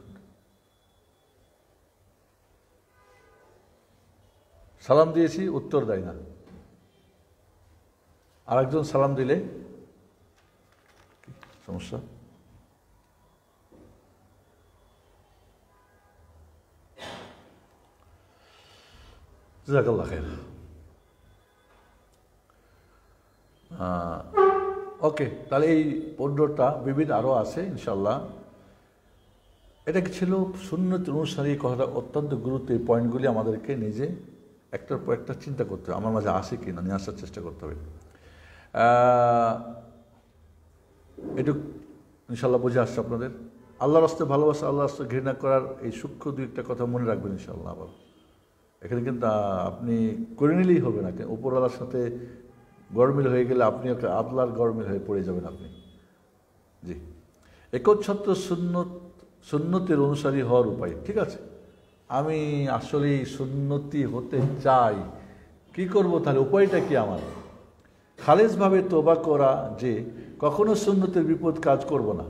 A: সালাম দিয়েছি, উত্তর দেয় না। আরেকজন সালাম দিলে সমস্যা। জাযাকাল্লাহ খাইর। ওকে, তাহলে এই 15টা বিবিধ আরও আছে ইনশাল্লাহ। এটা কি ছিল সুন্নত অনুসারী কথাটা অত্যন্ত গুরুত্ব। এই পয়েন্টগুলি আমাদেরকে নিজে একটার পর একটা চিন্তা করতে হবে, আমার মাঝে আসে কি না নিয়ে আসার চেষ্টা করতে হবে। একটু ইনশাল্লাহ বুঝে আসছে আপনাদের। আল্লাহর রাস্তে ভালোবাসা, আল্লাহর রাস্তে ঘৃণা করার এই সূক্ষ্ম দুই একটা কথা মনে রাখবেন ইনশাল্লাহ। আবার এখানে কিন্তু আপনি করে নিলেই হবে না, উপরওয়ালার সাথে গরমিল হয়ে গেলে আপনি আল্লাহর গরমিল হয়ে পড়ে যাবেন আপনি। জি, একচ্ছত্র সুন্নতের অনুসারী হওয়ার উপায়, ঠিক আছে। আমি আসলেই সুন্নতি হতে চাই, কি করব তাহলে? উপায়টা কি আমার? খালেজভাবে তওবা করা যে কখনো সুন্নতের বিপদ কাজ করব না,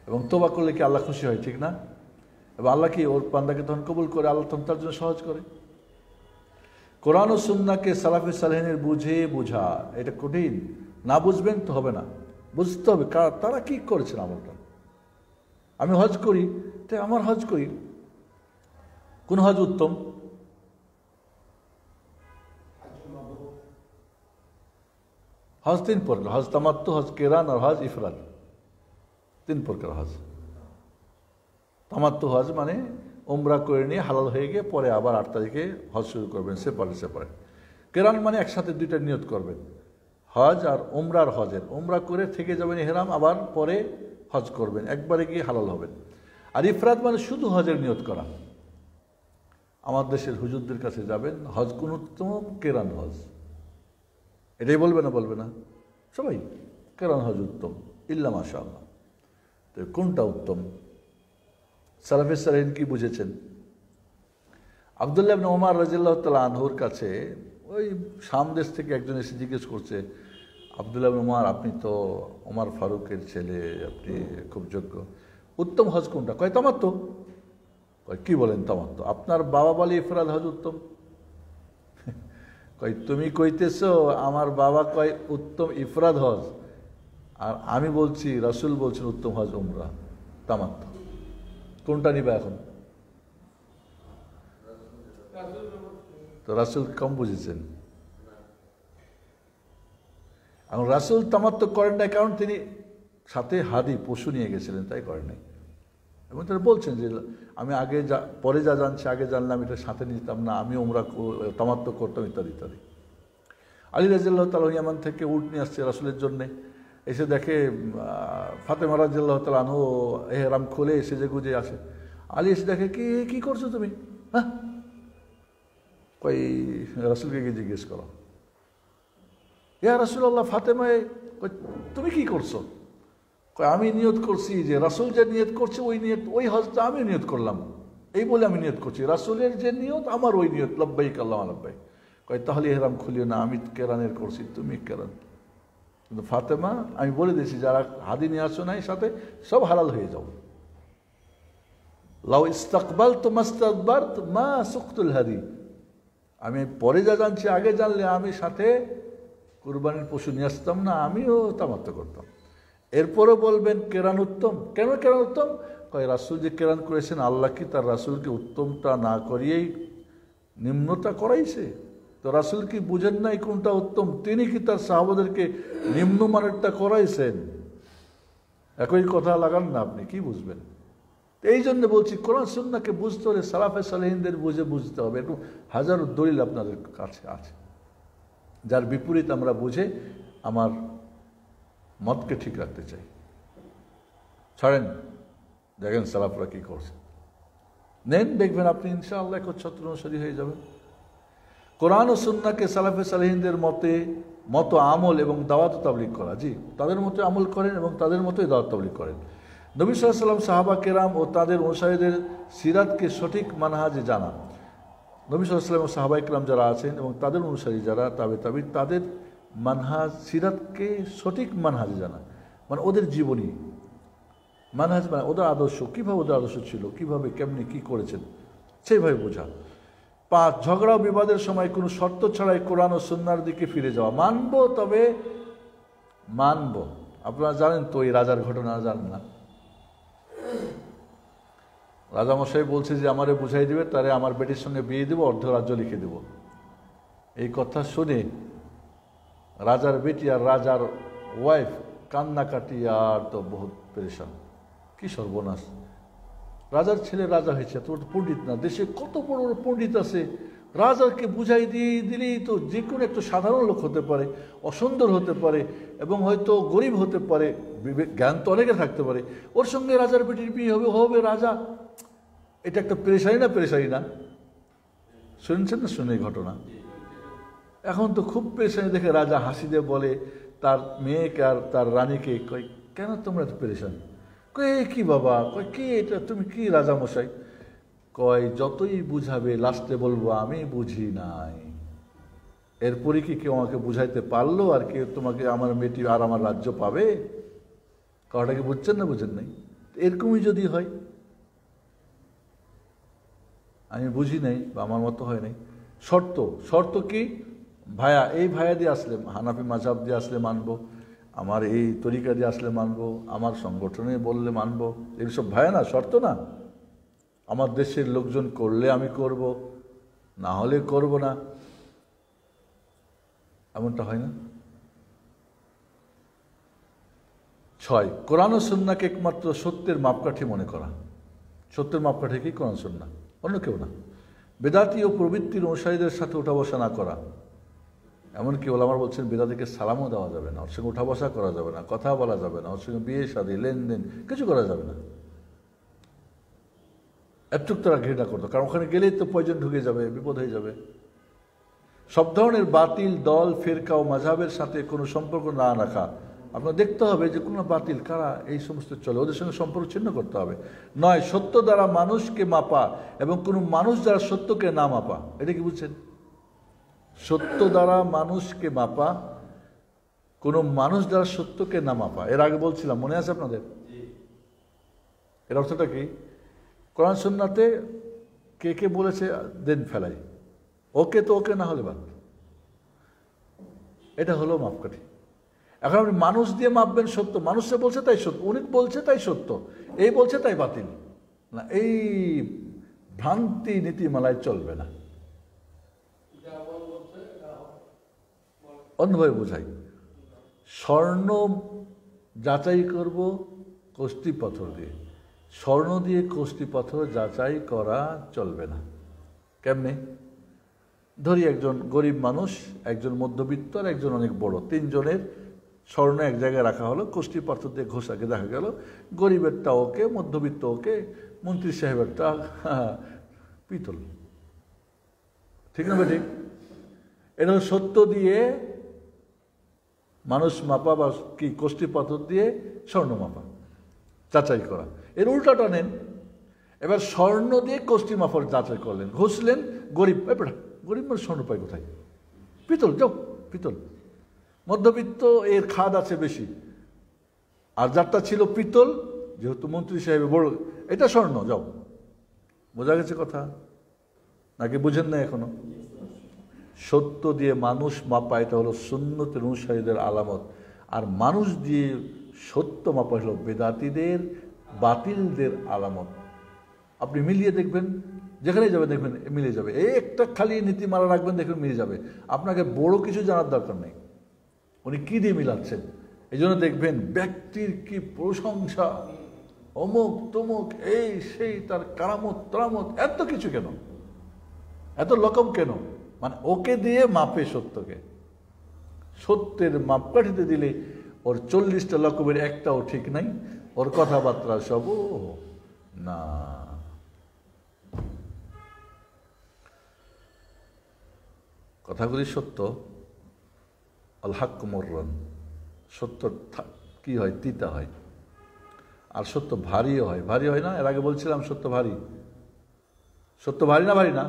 A: এবং তওবা করলে কি আল্লাহ খুশি হয়, ঠিক না? এবং আল্লাহ কি ওর বান্দাকে তখন কবুল করে, আল্লাহ তখন তার জন্য সহজ করে। কোরআন ও সুন্নাহকে সালাফে সালেহিনের বুঝে বোঝা, এটা কঠিন, না বুঝবেন তো হবে না, বুঝতে হবে তারা কি করেছেন আমলটা। আমি হজ করি, তাই আমার হজ করি, কোন হজ উত্তম? হজ 3 প্রকার, হজ তামাত্তু, হজ কেরান আর হজ ইফরাদ। 3 প্রকার হজ। তামাত্তু হজ মানে উমরা করে নিয়ে হালাল হয়ে গিয়ে পরে আবার 8 তারিখে হজ শুরু করবেন, সেপারেট। কেরান মানে একসাথে 2টা নিয়ত করবেন, হজ আর উমরার হজের। উমরা করে থেকে যাবেন ইহরাম, আবার পরে হজ করবেন, একবারে গিয়ে হালাল হবেন। আর ইফরাদ মানে শুধু হজের নিয়ত করা। আমার দেশের হুজুরদের কাছে যাবেন, হজ কোন উত্তম? কেরান হজ। এটাই বলবে না সবাই? কেরান হজ উত্তম, ইল্লা মাশাআল্লাহ। তো কোনটা উত্তম? সালাফে সালেহিন কি বুঝেছেন? আব্দুল্লাহ ইবনে ওমর রাদিয়াল্লাহু তাআলা আনহুর কাছে ওই শাম দেশ থেকে একজন এসে জিজ্ঞেস করছে, আব্দুল্লাহ ইবনে ওমর, আপনি তো ওমর ফারুকের ছেলে, আপনি খুব যোগ্য, উত্তম হজ কোনটা? কয় তামাত্তু। কয় কি বলেন তামাত্তু? আপনার বাবা বলে ইফরাদ হজ উত্তম। কয় তুমি কইতেছো আমার বাবা কয় উত্তম ইফরাদ হজ, আর আমি বলছি রাসূল বলছেন উত্তম হজ উমরা তামাত্তু। কোনটা নিবে এখন? তো রাসূল কম বুঝেছেন। এখন রাসূল তামাত্তু করেন না, কারণ তিনি সাথে হাদি পশু নিয়ে গেছিলেন, তাই করেন নাই। এবং তারা বলছেন যে আমি পরে যা জানছি, আগে জানলাম এটা সাথে নিতাম না, আমি উমরা তামাত্তু করতাম, ইত্যাদি ইত্যাদি। আলী রাদিয়াল্লাহু তাআলা ইয়ামান থেকে উট নিয়ে আসছে রাসূলের জন্যে, এসে দেখে ফাতেমা রাদিয়াল্লাহু তাআলা আনহু এহরাম খুলে সেজে গুজে আসে। আলী এসে দেখে, কি করছো তুমি? হ্যাঁ, কই রাসূলকে গিয়ে জিজ্ঞেস করো, ইয়া রাসূলুল্লাহ, ফাতেমায় তুমি কি করছো? কই আমি নিয়ত করছি যে রাসূল যে নিয়ত করছে ওই হজটা আমি নিয়ত করলাম, এই বলে আমি নিয়ত করছি, রাসূলের যে নিয়ত আমার ওই নিয়ত, লাব্বাইক আল্লাহুম্মা লাব্বাইক। কয় তাহলে ইহরাম খুলিও না, আমি কেরানের করছি, তুমি কেরান। কিন্তু ফাতেমা, আমি বলে দিয়েছি যারা হাদি নিয়ে আসো নাই সাথে সব হালাল হয়ে যাও। লাউ ইস্তাকবালতু মাস্তাকবারতু মা সুকতুল হাদি। আমি পরে যা জানছি, আগে জানলে আমি সাথে কুরবানির পশু নিয়ে আসতাম না, আমিও তামাত্তু করতাম। এরপরও বলবেন কেরান উত্তম। কেন কেরান উত্তম? কয় রাসূল যে কেরান করেছেন, আল্লাহ কি তার রাসূলকে উত্তমটা না করিয়েই নিম্নটা করাইছে? তো রাসূল কি বুঝেন নাই কোনটা উত্তম? তিনি কি তার সাহাবাদেরকে নিম্নমানেরটা করাইছেন? একই কথা লাগান না, আপনি কি বুঝবেন? এই জন্য বলছি, কোরআন সুন্নাহকে বুঝতে হলে সালাফে সালেহিনদের বুঝতে হবে। এরকম হাজারো দলিল আপনাদের কাছে আছে, যার বিপরীত আমরা বুঝে আমার মতকে ঠিক রাখতে চাই। ছাড়েন, দেখেন সালাফরা কি করছে, নেন, দেখবেন আপনি ইনশাআল্লাহ একচ্ছত্র অনুসারী হয়ে যাবেন। কোরআন ও সুন্নাহকে সালাফে সালেহিনদের মতো আমল এবং দাওয়াত তাবলীগ করা, জি, তাদের মতো আমল করেন এবং তাদের মতোই দাওয়াত তাবলীগ করেন। নবী সাল্লাল্লাহু আলাইহি ওয়াসাল্লাম, সাহাবা কেরাম ও তাদের অনুসারীদের সিরাতকে সঠিক মানহাজে জানা। নবী সাল্লাল্লাহু আলাইহি ওয়াসাল্লাম ও সাহাবায়ে কেরাম যারা আছেন এবং তাদের অনুসারী যারা তাবে তাদের মানহাজ সিরাতকে সঠিক মানহাজে জানা, মানে ওদের জীবনী মানহাজ, মানে ওদের আদর্শ, কীভাবে ওদের আদর্শ ছিল, কীভাবে কেমনি কী করেছেন, সেইভাবে বোঝা। 5, ঝগড়া ও বিবাদের সময় কোনো শর্ত ছাড়াই কোরআন ও সুন্নাহর দিকে ফিরে যাওয়া। মানব, তবে মানব। আপনারা জানেন তো এই রাজার ঘটনা, জানেন না? রাজামশাই বলছে যে আমারে বুঝাই দিবে, তারে আমার বেটির সঙ্গে বিয়ে দেবো, অর্ধ রাজ্য লিখে দেব। এই কথা শুনে রাজার বেটি আর রাজার ওয়াইফ কান্নাকাটি আর তো বহুত পেরেশান। কি সর্বনাশ! রাজার ছেলে রাজা হয়েছে, তোর পণ্ডিত না, দেশে কত বড় বড় পণ্ডিত আছে, রাজাকে বুঝাই দিয়ে দিলেই তো যে কোনো একটা সাধারণ লোক হতে পারে, অসুন্দর হতে পারে এবং হয়তো গরিব হতে পারে, জ্ঞান তো অনেকে থাকতে পারে, ওর সঙ্গে রাজার বেটির বিয়ে হবে, হবে রাজা। এটা একটা পেরেশানি না? পেরেশানি না? শুনছেন না? শুনে ঘটনা এখন তো খুব পেরেশানি দেখে রাজা হাসি দিয়ে বলে তার মেয়েকে আর তার রানীকে, কই কেন তোমরা এত পেরেশান? কই কি বাবা, কই কি এটা, তুমি কি রাজা মশাই? কয় যতই বুঝাবে লাস্টে বলবো আমি বুঝি নাই। এরপরে কি কেউ আমাকে বুঝাইতে পারলো আর কেউ তোমাকে আমার মেয়েটি আর আমার রাজ্য পাবে? কথাটা কি বুঝছেন না? বুঝেন নাই? এরকমই যদি হয়, আমি বুঝি নাই বা আমার মতো হয় নাই, শর্ত, শর্ত কি? ভায়া, এই ভায়া দিয়ে আসলে, হানাফি মাযহাব দিয়ে আসলে মানবো, আমার এই তরিকা দিয়ে আসলে মানবো, আমার সংগঠনে বললে মানবো, এইসব ভায়া না, শর্ত না। আমার দেশের লোকজন করলে আমি করব, না হলে করব না, এমনটা হয় না? 6, কোরআন ও সুন্নাহকে একমাত্র সত্যের মাপকাঠি মনে করা। সত্যের মাপকাঠি কি? কোরআন সুন্নাহ, অন্য কেউ না। বেদাতি ও প্রবৃত্তির অনুসারীদের সাথে উঠা বসা না করা। এমনকি ওলামারা বলছেন বেদাতিকে সালামও দেওয়া যাবে না, ওর সঙ্গে উঠা বসা করা যাবে না, কথা বলা যাবে না, ওর সঙ্গে বিয়ে শাদী লেনদেন কিছু করা যাবে না। এতটুক তারা ঘৃণা করতো, কারণ ওখানে গেলেই তো পয়জন ঢুকে যাবে, বিপদ হয়ে যাবে। সব ধরনের বাতিল দল, ফেরকা ও মাযহাবের সাথে কোনো সম্পর্ক না রাখা। আপনার দেখতে হবে যে কোনো বাতিল কারা, এই সমস্ত চলে, ওদের সঙ্গে সম্পর্ক ছিন্ন করতে হবে। 9, সত্য দ্বারা মানুষকে মাপা এবং কোনো মানুষ দ্বারা সত্যকে না মাপা। এটা কি বুঝছেন? সত্য দ্বারা মানুষকে মাপা, কোনো মানুষ দ্বারা সত্যকে না মাপা। এর আগে বলছিলাম, মনে আছে আপনাদের? এর অর্থটা কি? কোরআন সুন্নাতে কে কে বলেছে দেন ফেলাই, ওকে তো ওকে, না হলে বাদ। এটা হলো মাপকাঠি। এখন আপনি মানুষ দিয়ে মাপবেন সত্য, মানুষে বলছে তাই সত্য, উনি বলছে তাই সত্য, এই বলছে তাই বাতিল না, এই ভ্রান্তি নীতিমালায় চলবে না। অন্যভাবে বোঝাই, স্বর্ণ যাচাই করব কষ্টি পাথর দিয়ে, স্বর্ণ দিয়ে কষ্টি পাথর যাচাই করা চলবে না। কেমনে? ধরি একজন গরিব মানুষ, একজন মধ্যবিত্ত আর একজন অনেক বড়, 3 জনের স্বর্ণ এক জায়গায় রাখা হলো, কষ্টি পাথর দিয়ে ঘষাকে দেখা গেল গরিবেরটা ওকে, মধ্যবিত্ত ওকে, মন্ত্রী সাহেবেরটা পিতল। ঠিক না ঠিক? এটা হলো সত্য দিয়ে মানুষ মাপা, বা কি কষ্টি পাথর দিয়ে স্বর্ণ মাপা, যাচাই করা। এর উল্টাটা নেন, এবার স্বর্ণ দিয়ে কষ্টি মাফার যাচাই করলেন, ঘষলেন, গরিব, গরিব মানে স্বর্ণ পায় কোথায়? পিতল, যাও পিতল। মধ্যবিত্ত এর খাদ আছে বেশি, আর যারটা ছিল পিতল, যেহেতু মন্ত্রী সাহেব বড়, এটা স্বর্ণ, যাও। বোঝা গেছে কথা নাকি বুঝেন না এখনো? সত্য দিয়ে মানুষ মাপা, এটা হলো সুন্নতের অনুসারীদের আলামত, আর মানুষ দিয়ে সত্য মাপা হলো বেদাতীদের, বাতিলদের আলামত। আপনি মিলিয়ে দেখবেন, যেখানে যাবে দেখবেন মিলে যাবে। এই একটা খালি নীতিমালা রাখবেন, দেখবেন মিলে যাবে। আপনাকে বড় কিছু জানার দরকার নেই উনি কি দিয়ে মিলাচ্ছেন। এই জন্য দেখবেন ব্যক্তির কি প্রশংসা, অমুক তমুক, এই সেই, তার কারামত তরামত, এত কিছু কেন, এত লকম কেন? মানে ওকে দিয়ে মাপে সত্যকে। সত্যের মাপকাঠিতে দিলে ওর 40টা লকমের একটাও ঠিক নাই, ওর কথাবার্তা সব না। কথাগুলি সত্য, আল হাক্ক মররান, সত্য কি হয়? তিতা হয়। আর সত্য ভারীও হয়। ভারী হয় না? এর আগে বলছিলাম সত্য ভারী। সত্য ভারী না? ভারী না?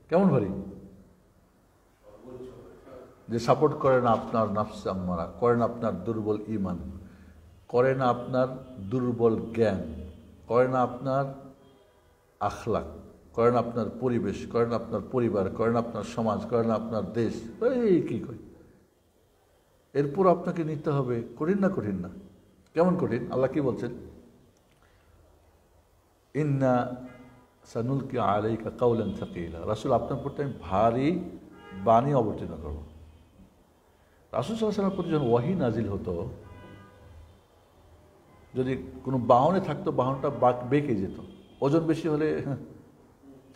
A: কেমন ভারী? যে সাপোর্ট করে না আপনার নাফসে আম্মারা, করে না আপনার দুর্বল ঈমান, করে না আপনার দুর্বল জ্ঞান, করে না আপনার আখলাক, করে না আপনার পরিবেশ, করে না আপনার পরিবার, করে না আপনার সমাজ, করে না আপনার দেশ। এই কি কই? এরপর আপনাকে নিতে হবে। কঠিন না? কঠিন না? কেমন কঠিন? আল্লাহ কি বলছেন? ইন্না সানুলকি আলাইকা কাওলান সাকিলা, রাসূল আপনার প্রতি আমি ভারী বাণী অবতীর্ণ করব। রাসূল সাল্লাল্লাহু আলাইহি ওয়াসাল্লামের প্রতি যখন ওয়াহী নাজিল হতো, যদি কোনো বাহনে থাকতো বাহনটা বেঁকে যেত, ওজন বেশি হলে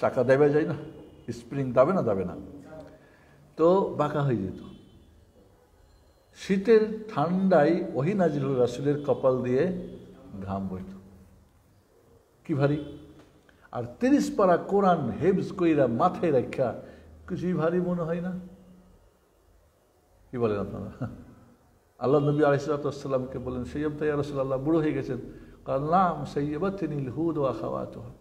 A: চাকা দেবে যায় না, স্প্রিং দাবে না, তো বাঁকা হয়ে যেত। শীতের ঠান্ডায় ওহী নাজিল হলে রাসূলের কপাল দিয়ে ঘাম বইত, কি ভারী। আর 30 পারা কোরআন হেফজ কইরা মাথায় রাখা কিছুই ভারী মনে হয় না, কি বলেন আপনারা? আল্লাহ নবী আলাইহিস সালামকে বলেন, সৈয়ব ইয়া রাসূলুল্লাহ, বুড়ো হয়ে গেছেন। কাল নাম সৈয়বাতিনিল হুদ ওয়া আখাওয়াতুহা।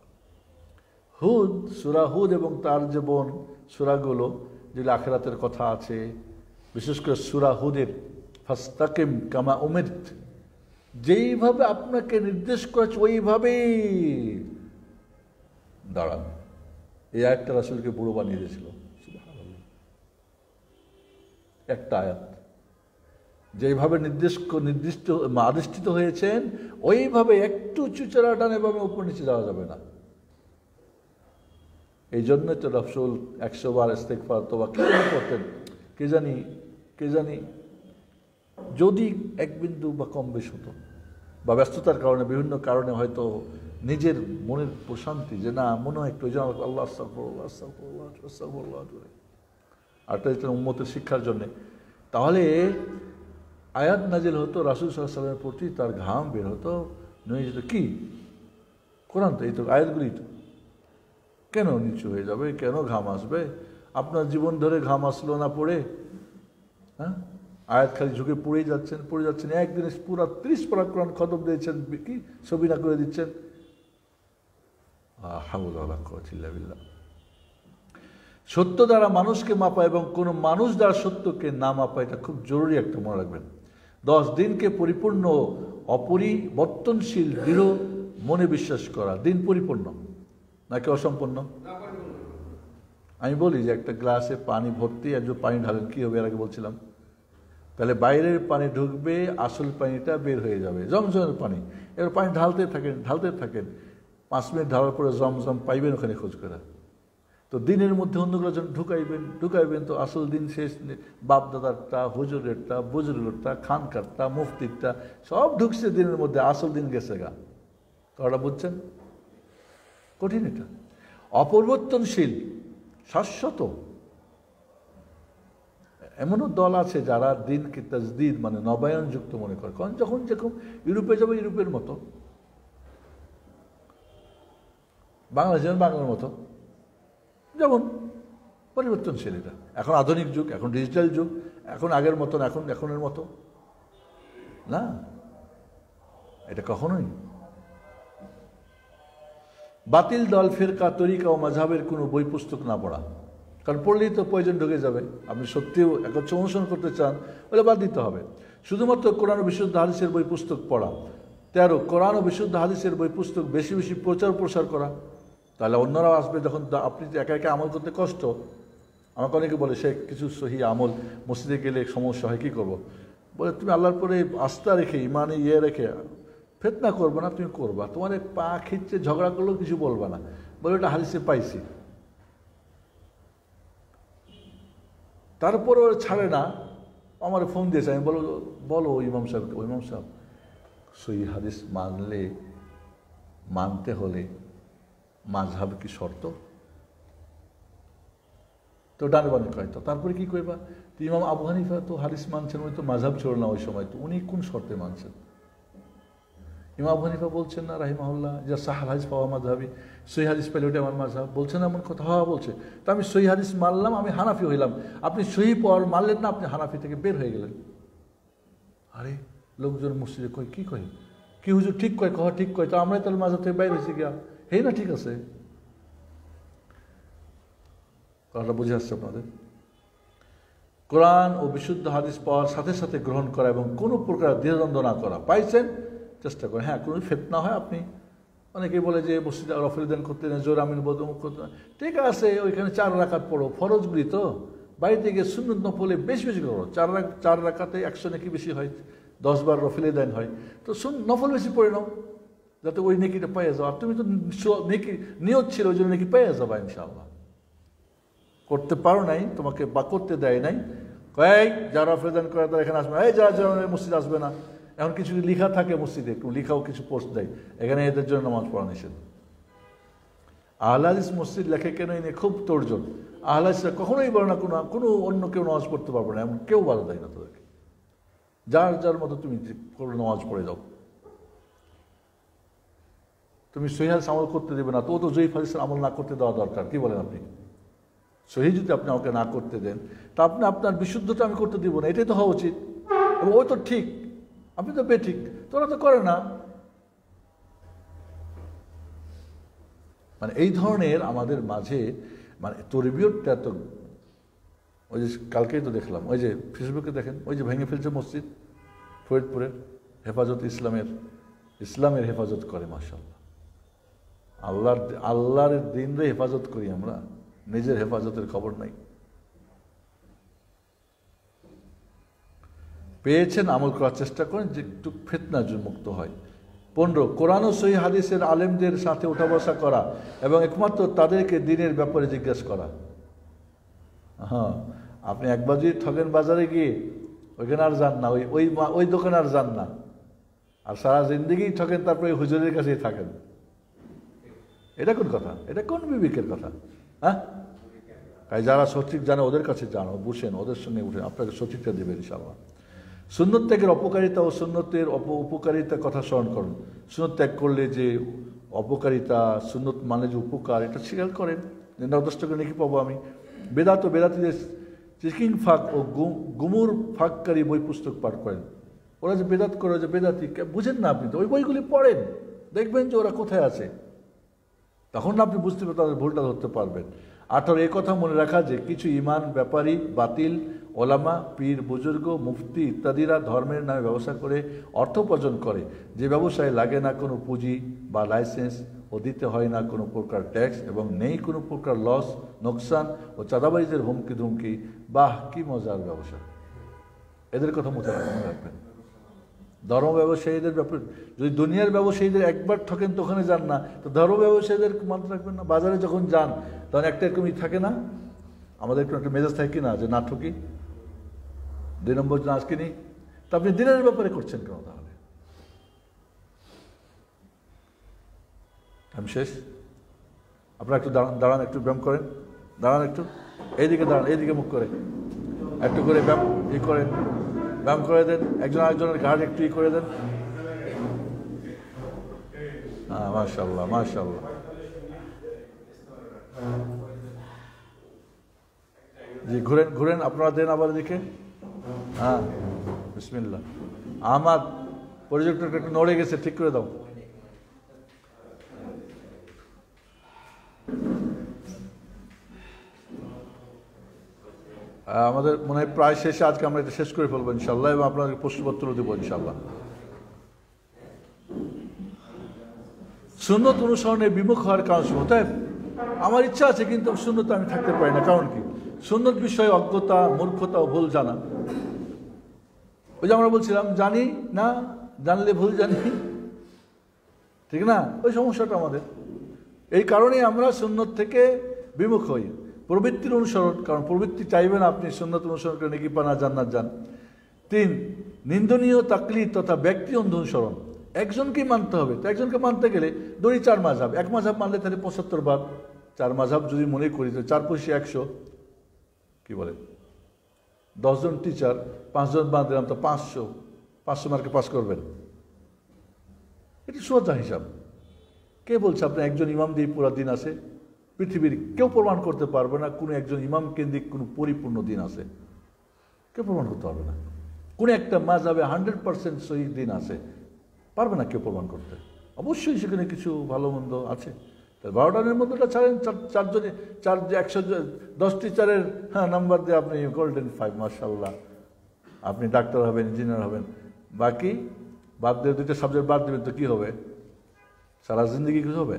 A: হুদ, সূরা হুদ এবং তার যে বোন সূরাগুলো, যেগুলো আখিরাতের কথা আছে, বিশেষ করে সূরা হুদের ফাস্তাকিম কামা উমিরত, যেইভাবে আপনাকে নির্দেশ করেছে ওইভাবেই দাঁড়ান। এই আয়াতটা রাসূলকে বুড়ো বানিয়ে দিয়েছিল। সুবহানাল্লাহ, একটা আয়াত যেইভাবে আদিষ্ঠিত হয়েছেন ওইভাবে একটু চুচড়া টান এভাবে উপর নিচে যাওয়া যাবে না। এই জন্যই তো রাসূল 100 বার ইস্তেগফার তওবা কি করতেন, কে জানি যদি এক বিন্দু বা কম বেশ হতো, বা ব্যস্ততার কারণে বিভিন্ন কারণে হয়তো নিজের মনের প্রশান্তি, যে না মনে হয় একটু, ওই জন্য আল্লাহ আস্তাগফিরুল্লাহ আস্তাগফিরুল্লাহ আস্তাগফিরুল্লাহ, আর এটা উম্মতের শিক্ষার জন্যে। তাহলে আয়াত নাজিল হতো, রাসূল সাল্লাল্লাহু আলাইহি ওয়াসাল্লামের প্রতি তার ঘাম বের হতো, নয় যেত। কি কোরআন তো, এই তো আয়াতগুলি তো, কেন নিচু হয়ে যাবে, কেন ঘাম আসবে? আপনার জীবন ধরে ঘাম আসলো না পড়ে? হ্যাঁ, আয়াত খালি ঝুঁকে পড়েই যাচ্ছেন, একদিনে পুরো 30 পারা কোরআন খতম দিয়েছেন, কি সবিনা করে দিচ্ছেন। সত্য দ্বারা মানুষকে মাপা এবং কোনো মানুষ দ্বারা সত্যকে না মাপা, এটা খুব জরুরি একটা মনে রাখবেন। 10 দিনকে পরিপূর্ণ, অপরিবর্তনশীল, দৃঢ় মনে বিশ্বাস করা। দিন পরিপূর্ণ নাকি অসম্পূর্ণ? আমি বলি যে একটা গ্লাসে পানি ভর্তি, একজন পানি ঢালেন, কি হবে? এর আগে বলছিলাম, তাহলে বাইরের পানি ঢুকবে, আসল পানিটা বের হয়ে যাবে, জমজমের পানি। এবার পানি ঢালতে থাকেন 5 মিনিট ঢালার পরে জমজম পাইবেন ওখানে খোঁজ করে। তো দিনের মধ্যে অন্যগুলো যখন ঢুকাইবেন তো আসল দিন শেষ। বাপ দাদারটা, হুজুরেরটা, বুজুর্গেরটা, খানকারটা, মুফতিরটা সব ঢুকছে দিনের মধ্যে, আসল দিন গেছে গা। কথাটা বুঝছেন? কঠিন এটা। অপরিবর্তনশীল, শাশ্বত। এমনও দল আছে যারা দিনকে তাজদীদ মানে নবায়নযুক্ত মনে করে, কারণ যখন যেরকম ইউরোপে যাবে ইউরোপের মতো, বাংলাদেশ যেমন বাংলার মতো, যেমন পরিবর্তনশীল। এটা এখন আধুনিক যুগ, এখন ডিজিটাল যুগ, এখন আগের মতন, এখনের মতো না, এটা কখনোই। বাতিল দল, ফিরকা, তরিকা ও মাযহাবের কোনো বই পুস্তক না পড়া, কারণ পড়লেই তো প্রয়োজন ঢুকে যাবে। আপনি সত্যিও একত্র অনুসরণ করতে চান বলে বাদ দিতে হবে। শুধুমাত্র কোরআন ও বিশুদ্ধ হাদিসের বই পুস্তক পড়া। 13, কোরআন ও বিশুদ্ধ হাদিসের বই পুস্তক বেশি বেশি প্রচার করা, তাহলে অন্যরাও আসবে। যখন আপনি একা একা আমল করতে কষ্ট, আমাকে অনেকে বলে সে কিছু সহি আমল মসজিদে গেলে সমস্যা হয়, কী করবো? বলে তুমি আল্লাহর পরে আস্থা রেখে, ইমানে রেখে ফিতনা করবে না, তুমি করবা। তোমার পা খিচ্ছে, ঝগড়া করলেও কিছু বলবে না, বলে ওটা হাদিসে পাইছি। তারপরে ওরা ছাড়ে না, আমার ফোন দিয়েছে, আমি বলো ইমাম সাহেব সহি হাদিস মানতে হলে মাযহাব কি শর্ত? তো ডানে বানে কয়। তো তারপরে কি কইবা? তো ইমাম আবু হানিফা তো হাদিস মানছেন, উনি তো মাযহাব ছিল না ওই সময়, তো উনি কোন শর্তে মানছেন? ইমাম আবু হানিফা বলছেন না রাহিমাহুল্লাহ যে সাহাল হাদিস পাওয়া মাযহাবি, সহি হাদিস পেলে ওটা আমার মাযহাব, বলছেন এমন কথা? হওয়া বলছে। তো আমি সহি হাদিস মানলাম, আমি হানাফি হইলাম। আপনি সহি পাওয়ার মানলেন না, আপনি হানাফি থেকে বের হয়ে গেলেন। আরে লোকজন মসজিদে কয়, কি কয়, কি হুজুর ঠিক কয়, ঠিক কয়, তো আমরাই তাহলে মাযহাব থেকে বাইরে হয়েছি গিয়া। হেই না, ঠিক আছে, কথাটা বুঝে আসছে আপনাদের? কোরআন ও বিশুদ্ধ হাদিস পাওয়ার সাথে সাথে গ্রহণ করা এবং কোনো প্রকার দ্বিধাদ্বন্দ্ব না করা। পাইছেন, চেষ্টা করেন। হ্যাঁ, কোনো ফিতনা হয়, আপনি অনেকেই বলে যে মসজিদে রফলিদান করতে নেই, জোর আমিন বলতে মুখ করতে, ঠিক আছে, ওইখানে 4 রাকাত পড়ো, ফরজগুলি তো বাড়িতে গিয়ে সুন্নত নফলে বেশি করো। 4 রাকাতে 100 নাকি বেশি হয়, 10 বার রফলিদান হয়, তো নফল বেশি পড়ে নাও, যাতে ওই নেকিটা পাইয়া যাও। আর তুমি তো নেকি নিয়ত ছিল, ওই জন্য নেকি পাইয়া যাবা ইনশাআল্লাহ। করতে পারো নাই, তোমাকে বা করতে দেয় নাই, কয়েক যারা প্রেজেন্ট করে তারা এখানে আসবে, এই যারা যারা মসজিদ আসবে না। এখন কিছু লেখা থাকে মসজিদে, একটু লেখাও কিছু পোস্ট দেয়, এখানে এদের জন্য নামাজ পড়া নিষেধ। আহলে হাদিস মসজিদ লেখে কেন এনে খুব তোড়জোড়। আহলে হাদিসরা কখনোই বলে না কোনো অন্য কেউ নামাজ পড়তে পারবে না, এমন কেউ বাধা দেয় না তাদেরকে। যার যার মতো তুমি নামাজ পড়ে যাও। তুমি সহিহ হাদিস আমল করতে দেবে না, তো ও তো জয়ীফ হাদিসের আমল না করতে দেওয়া দরকার। কি বলেন আপনি? সহিহ যদি আপনি আমাকে না করতে দেন, তা আপনি আপনার বিশুদ্ধতা আমি করতে দিব না, এটাই তো হওয়া উচিত। এবং ওই তো ঠিক, আপনি তো বেঠিক, তোরা তো করে না। মানে এই ধরনের আমাদের মাঝে মানে তরবিয়তটা তো, ওই যে কালকেই তো দেখলাম, ওই যে ফেসবুকে দেখেন, ওই যে ভেঙে ফেলছে মসজিদ ফরিদপুরের, হেফাজত ইসলামের হেফাজত করে। মাশাআল্লাহ, আল্লাহর দিনরে হেফাজত করি আমরা, নিজের হেফাজতের খবর নাই। পেয়েছেন, আমল করার চেষ্টা করেন যে একটু ফিতনা মুক্ত হয়। 15, কোরআন ও সহিহ হাদিসের আলেমদের সাথে ওঠা বসা করা এবং একমাত্র তাদেরকে দিনের ব্যাপারে জিজ্ঞাসা করা। হ্যাঁ, আপনি একবার যদি ঠকেন বাজারে গিয়ে, ওইখানে আর যান না, ওই দোকানে আর যান না, আর সারা জিন্দগি ঠকেন, তারপরে হুজুরের কাছেই থাকেন। এটা কোন কথা? এটা কোন বিবেকের কথা? হ্যাঁ, তাই যারা সঠিক জানে ওদের কাছে যান, বসেন, ওদের সঙ্গে উঠেন, আপনাকে সঠিকটা দেবেন ইনশাআল্লাহ। সুন্নত ত্যাগের অপকারিতা ও সুন্নতের উপকারিতার কথা স্মরণ করুন। সুন্নত ত্যাগ করলে যে অপকারিতা, সুন্নত মানে যে উপকার, এটা স্বীকার করেন, যথেষ্ট করে নাকি পাবো আমি। বেদাত ও বেদাতিদের চিকিং ফাঁক ও গুমুর ফাঁককারী বই পুস্তক পাঠ করেন। ওরা যে বেদাত করে, যে বেদাতি বুঝেন না আপনি, তো ওই বইগুলি পড়েন, দেখবেন যে ওরা কোথায় আছে, তখন আপনি বুঝতে পারবেন, তাদের ভুলটা ধরতে পারবেন। 18, এই কথা মনে রাখা যে কিছু ইমান ব্যাপারী, বাতিল, ওলামা, পীর, বুজুর্গ, মুফতি ইত্যাদিরা ধর্মের নামে ব্যবসা করে অর্থ উপার্জন করে, যে ব্যবসায় লাগে না কোনো পুঁজি বা লাইসেন্স ও দিতে হয় না কোনো প্রকার ট্যাক্স এবং নেই কোনো প্রকার লস, নোকসান ও চাঁদাবাজিদের হুমকি ধুমকি। বাহ, কি মজার ব্যবসা! এদের কথা মনে রাখবেন। ধর্ম ব্যবসায়ীদের ব্যাপারে, যদি দুনিয়ার ব্যবসায়ীদের একবার ঠকেন তো ওখানে যান না, তো ধর্ম ব্যবসায়ীদের মাথায় রাখবেন না। বাজারে যখন যান তখন একটা এরকমই থাকে না, আমাদের একটু একটা মেজাজ থাকে না, যে না ঠকি, 2 নম্বর না আজকে নি, তো আপনি দিনের ব্যাপারে করছেন কেন তাহলে? আমি শেষ, আপনারা একটু দাঁড়ান, একটু ব্যায়াম করেন, দাঁড়ান একটু, এইদিকে দাঁড়ান, এইদিকে মুখ করে একটু করে ব্যায়াম করেন, ব্যায়াম করে দেন, একজন আরেকজনের ঘাড় একটু করে দেন। হ্যাঁ, মাশাআল্লাহ, মাশাআল্লাহ। জি, ঘুরেন আপনারা, দেন আবার এদিকে। হ্যাঁ, বিসমিল্লাহ। আমার প্রজেক্টরটা একটু নড়ে গেছে, ঠিক করে দাও। আমাদের মনে হয় প্রায় শেষে, আজকে আমরা এটা শেষ করে ফেলবো ইনশাআল্লাহ, এবং আপনাদের প্রশ্নপত্র দেবো ইনশাআল্লাহ। সুন্নত অনুসরণে বিমুখ হওয়ার কারণ সমূহ। তাই আমার ইচ্ছা আছে, কিন্তু সুন্নত আমি থাকতে পারি না। কারণ কি? সুন্নত বিষয়ে অজ্ঞতা, মূর্খতা ও ভুল জানা। ওই যে আমরা বলছিলাম, জানি না, জানলে ভুল জানি, ঠিক না? ওই সমস্যাটা আমাদের। এই কারণেই আমরা সুন্নত থেকে বিমুখ হই। প্রবৃত্তির অনুসরণ, কারণ প্রবৃত্তি চাইবে না আপনি সুন্নত অনুসরণ করে নেকি পানা জান্নাত যান। 3, নিন্দনীয় তাকলিদ তথা ব্যক্তি অনুসরণ। একজনকেই মানতে হবে, তো একজনকে মানতে গেলে ধরি 4 মাযহাব, এক মাযহাব মানলে তাহলে 75 ভাগ। 4 মাযহাব যদি মনে করি তো 4 × 25 = 100। কি বলে? 10 জন টিচার, 5 জন বাদ দিলাম, তো 500 মার্কে পাস করবেন। এটি সোজা হিসাব। কে বলছে আপনি একজন ইমাম দিয়ে পুরো দিন আছে? পৃথিবীর কেউ প্রমাণ করতে পারবে না কোনো একজন ইমাম কেন্দ্রিক কোনো পরিপূর্ণ দিন আছে, কেউ প্রমাণ করতে পারবে না। কোনো একটা মাযহাবে 100% সহি দিন আছে, পারবে না কেউ প্রমাণ করতে। অবশ্যই সেখানে কিছু ভালো মন্দ আছে। 12টা দিনের মধ্যে ছাড়েন, 110 টিচারের নাম্বার দিয়ে আপনি গোল্ডেন 5, মাশাআল্লাহ, আপনি ডাক্তার হবেন, ইঞ্জিনিয়ার হবেন। বাকি বাদ দিয়ে 2টা সাবজেক্ট বাদ দেবেন তো কি হবে? সারা জিন্দগি কিছু হবে?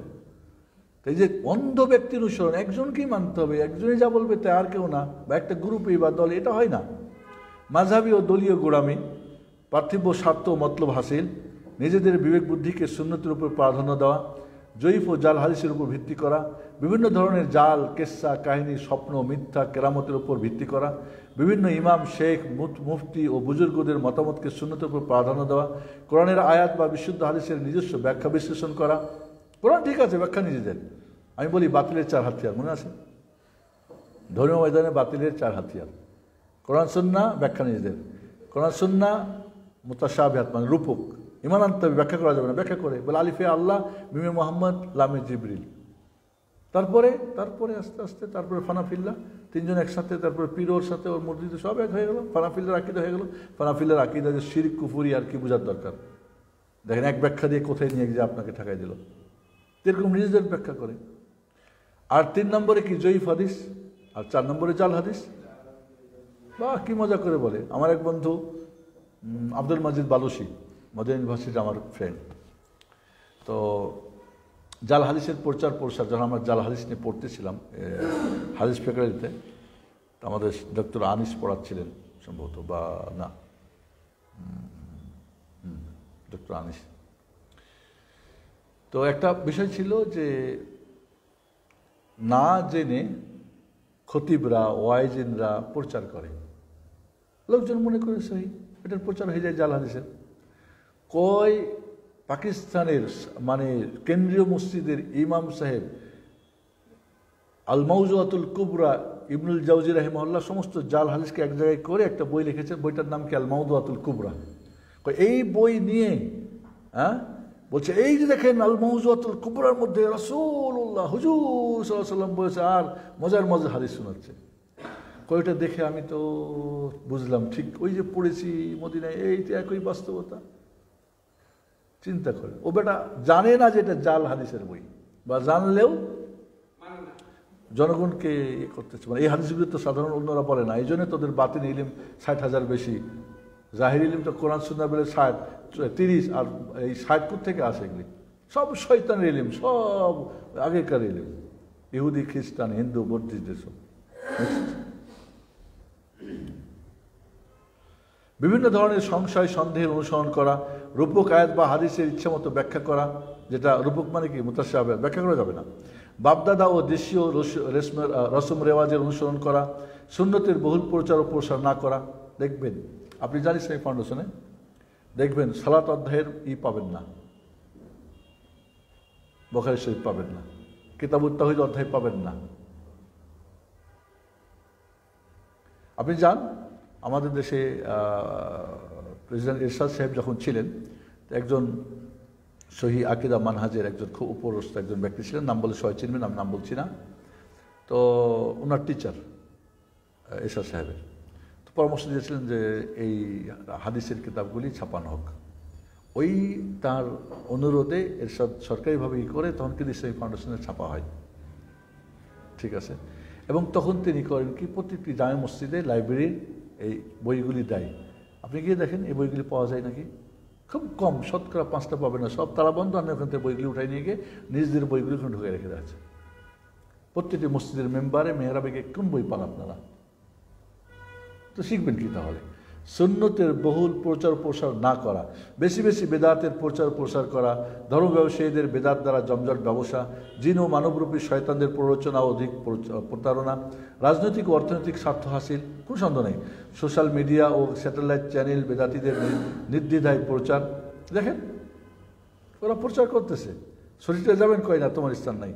A: এই যে অন্ধ ব্যক্তি অনুসরণ, একজনকেই মানতে হবে, একজনই যা বলবে তাই, আর কেউ না, বা একটা গ্রুপই বা দল, এটা হয় না। মাযহাবী ও দলীয় গোড়ামি, পার্থিব স্বার্থ ও মতলব হাসিল, নিজেদের বিবেক বুদ্ধিকে সুন্নতের উপর প্রাধান্য দেওয়া, জয়ীফ ও জাল হাদিসের উপর ভিত্তি করা, বিভিন্ন ধরনের জাল, কেসা, কাহিনী, স্বপ্ন, মিথ্যা, কেরামতের উপর ভিত্তি করা, বিভিন্ন ইমাম, শেখ, মুফতি ও বুজুর্গদের মতামতকে সুন্নতের উপর প্রাধান্য দেওয়া, কোরআনের আয়াত বা বিশুদ্ধ হাদিসের নিজস্ব ব্যাখ্যা বিশ্লেষণ করা। কোরআন ঠিক আছে, ব্যাখ্যা নিজেদের। আমি বলি বাতিলের 4 হাতিয়ার, মনে আছে? ধর্মীয় ময়দানে বাতিলের 4 হাতিয়ার: কোরআন সুন্নাহ, ব্যাখ্যা নিজেদের; কোরআন সুন্নাহ মুতাশাবিহাত মানে রূপক, ইমান আনতে হবে, ব্যাখ্যা করা যাবে না, ব্যাখ্যা করে বলে আলিফে আল্লাহ, মিমে মোহাম্মদ, লামে জিবরিল। তারপরে আস্তে আস্তে তারপরে ফানাফিল্লা, 3 জন একসাথে, তারপরে পীর ওর সাথে, ওর মসজিদে সব এক হয়ে গেল, ফানাফিল্লার আকিদা হয়ে গেল। ফানাফিল্লার আকিদা যে শিরক, কুফরি আর কি বোঝার দরকার? দেখেন এক ব্যাখ্যা দিয়ে কোথায় নিয়ে গিয়ে আপনাকে ঠেকাই দিল। এরকম নিজেদের ব্যাখ্যা করে। আর 3 নম্বরে কি জয়ীফ হাদিস, আর 4 নম্বরে জাল হাদিস। বা কি মজা করে বলে। আমার এক বন্ধু আব্দুল মাজিদ বালুসি, মদিনা ইউনিভার্সিটি আমার ফ্রেন্ড, তো জাল হাদিসের প্রচার প্রসার, যখন আমরা জাল হাদিস নিয়ে পড়তেছিলাম হাদিস ফ্যাকাল্টিতে, আমাদের ডক্টর আনিস পড়াচ্ছিলেন সম্ভবত, বা না, ডক্টর আনিস। তো একটা বিষয় ছিল যে না জেনে খতিবরা, ওয়াইজিনরা প্রচার করে, লোকজন মনে করে সহি, এটার প্রচার হয়ে যায় জাল হাদিসের। কয় পাকিস্তানের মানে কেন্দ্রীয় মসজিদের ইমাম সাহেব আল মাউজুআতুল কুবরা, ইবনুল জাওজি রাহিমাহুল্লাহ সমস্ত জাল হাদিসকে এক জায়গায় করে একটা বই লিখেছে। বইটার নাম কি? আল মাউজুআতুল কুবরা। এই বই নিয়ে বলছে, এই যে দেখেন আল মাউজুআতুল কুবরার মধ্যে রাসূলুল্লাহ হুজুর সাল্লাল্লাহু আলাইহি ওয়াসাল্লাম বলেছে, আর মজার মজার হাদিস শোনাচ্ছে। কয়টা দেখে আমি তো বুঝলাম, ঠিক ওই যে পড়েছি মদিনায়, এইটা একই বাস্তবতা। চিন্তা করে, ও বেটা জানে না যে এটা জাল হাদিসের বই, বা জানলেও জনগণকে করতেছে। মানে এই হাদিসগুলো তো সাধারণ অন্যরা বলে না, এই জন্য তোদের বাতিল ইলিম 60,000 বেশি। জাহির ইলিম তো কোরআন সুন্নাহ বলে 60, 30, আর এই 60 থেকে আসে এগুলি সব শয়তানের ইলিম, সব আগেকার ইলিম, ইহুদি, খ্রিস্টান, হিন্দু, বৌদ্ধদের সব। বিভিন্ন ধরনের সংশয় সন্দেহের অনুসরণ করা, রূপক আয়াত বা হাদিসের ইচ্ছা মতো ব্যাখ্যা করা, যেটা রূপক মানে কি মুতাশাবিহ, ব্যাখ্যা করা যাবে না। বাপদাদা ও দেশীয় রসম রেওয়াজের অনুসরণ করা, সুন্নতের বহুল প্রচার ও প্রসার না করা। দেখবেন আপনি জানিস এই ফাউন্ডেশনে দেখবেন সালাত অধ্যায়ের পাবেন না, বুখারী শরীফ পাবেন না, কিতাবুত তাওহীদ অধ্যায় পাবেন না। আপনি যান, আমাদের দেশে প্রেসিডেন্ট এরশাদ সাহেব যখন ছিলেন, একজন সহি আকিদা মানহাজের একজন খুব উপরস্থ একজন ব্যক্তি ছিলেন, নাম বলে সবাই চিনবেন, আমি নাম বলছি না। তো ওনার টিচার এরশাদ সাহেবের তো পরামর্শ দিয়েছিলেন যে এই হাদিসের কিতাবগুলি ছাপানো হোক। ওই তার অনুরোধে এরশাদ সরকারিভাবে করে তখন কিন্তু ইসলামী ফাউন্ডেশনে ছাপা হয়, ঠিক আছে। এবং তখন তিনি করেন কি, প্রত্যেকটি জামে মসজিদে লাইব্রেরির এই বইগুলি দেয়। আপনি গিয়ে দেখেন এই বইগুলি পাওয়া যায় নাকি, খুব কম, শতকরা 5টা পাবেন না, সব তালা বন্ধ। আপনি ওখান থেকে বইগুলি উঠাই নিয়ে গিয়ে নিজেদের বইগুলি ওখানে ঢুকে রেখে দেওয়া আছে। প্রত্যেকটি মসজিদের মেম্বারে মেহরাবে কোন বই পান আপনারা, তো শিখবেন কি তাহলে? সুন্নতের বহুল প্রচার প্রসার না করা, বেশি বেশি বেদাতের প্রচার প্রসার করা, ধর্ম ব্যবসায়ীদের বেদাত দ্বারা জমজট ব্যবসা, জিন ও মানবরূপী শয়তানদের প্ররোচনা ও অধিক প্রতারণা, রাজনৈতিক ও অর্থনৈতিক স্বার্থ হাসিল, কোনো সন্দেহ নেই। সোশ্যাল মিডিয়া ও স্যাটেলাইট চ্যানেল বেদাতিদের নির্দ্বিধায় প্রচার। দেখেন ওরা প্রচার করতেছে, শরীরটা যাবেন কয় না, তোমার স্থান নাই।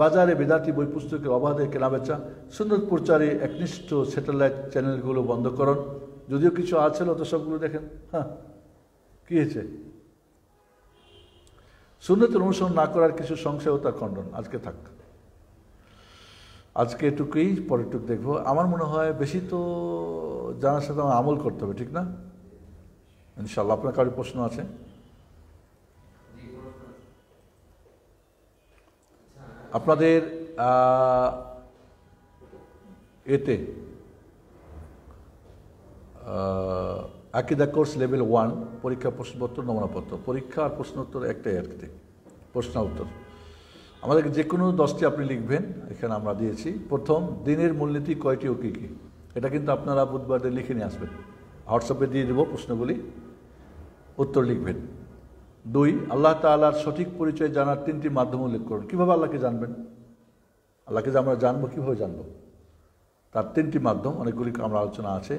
A: বাজারে বেদাতি বই পুস্তকের অবাধে কেনাবেচা, সুন্নত প্রচারে একনিষ্ঠ স্যাটেলাইট চ্যানেলগুলো বন্ধকরণ। যদিও কিছু আছে তো সবগুলো দেখেন, হ্যাঁ কী হয়েছে? সুন্নতের অনুসরণ না করার কিছু সংশয় ও তার খণ্ডন। আজকে থাক, আজকে এটুকুই, পরেরটুকু দেখবো। আমার মনে হয় বেশি তো জানার সাথে আমার আমল করতে হবে, ঠিক না? ইনশাআল্লাহ। আপনার কারোর প্রশ্ন আছে? আপনাদের এতে আকিদা কোর্স লেভেল 1 পরীক্ষা প্রশ্নপত্র নমুনাপত্র, পরীক্ষা আর প্রশ্নোত্তর একটাই আর কি, প্রশ্ন উত্তর। আমাদেরকে যে কোনো 10টি আপনি লিখবেন, এখানে আমরা দিয়েছি। প্রথম, দিনের মূলনীতি কয়টি ও কী কী, এটা কিন্তু আপনারা বুধবারে লিখে নিয়ে আসবেন, হোয়াটসঅ্যাপে দিয়ে দেবো প্রশ্নগুলি, উত্তর লিখবেন। 2, আল্লাহ তাআলার সঠিক পরিচয় জানার 3টি মাধ্যম উল্লেখ করুন। কীভাবে আল্লাহকে জানবেন? আল্লাহকে যে আমরা জানবো, কীভাবে জানবো? তার 3টি মাধ্যম, অনেকগুলি আমরা আলোচনা আছে।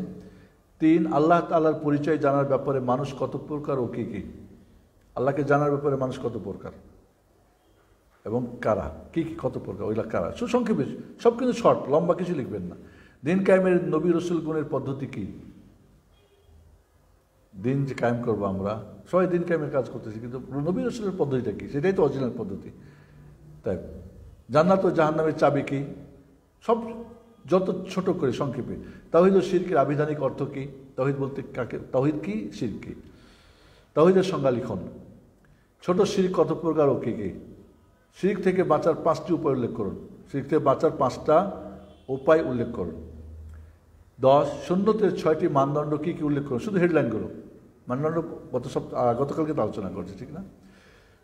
A: 3, আল্লাহ তাআলার পরিচয় জানার ব্যাপারে মানুষ কত প্রকার ও কী কী। আল্লাহকে জানার ব্যাপারে মানুষ কত প্রকার এবং কারা, কী কী কত প্রকার, ওইগুলা কারা, সুসংক্ষেপে সব কিন্তু শর্ট, লম্বা কিছু লিখবেন না। দিন কায়েমের নবী রসুল গুণের পদ্ধতি কী? দিন যে কায়েম করবো আমরা সবাই দিন কায়েমের কাজ করতেছি, কিন্তু নবী রসুলের পদ্ধতিটা কী, সেটাই তো অরিজিনাল পদ্ধতি। তাই জান্নাত ও জাহান্নামের চাবি কী, সব যত ছোট করে সংক্ষেপে। তাওহীদ ও শিরকের আবিধানিক অর্থ কী, তাওহীদ বলতে কাকে, তাওহীদ কী, শিরক কী, তাওহীদের সংজ্ঞা লিখন। ছোট শিরক কত প্রকার ও কী কী। শিরক থেকে বাঁচার 5টি উপায় উল্লেখ করুন। শিরক থেকে বাঁচার 5টা উপায় উল্লেখ করুন। 10, সুন্নতের 6টি মানদণ্ড কী কী উল্লেখ করুন। শুধু হেডলাইনগুলো, মানদণ্ড গতকালকে তো আলোচনা করছি, ঠিক না?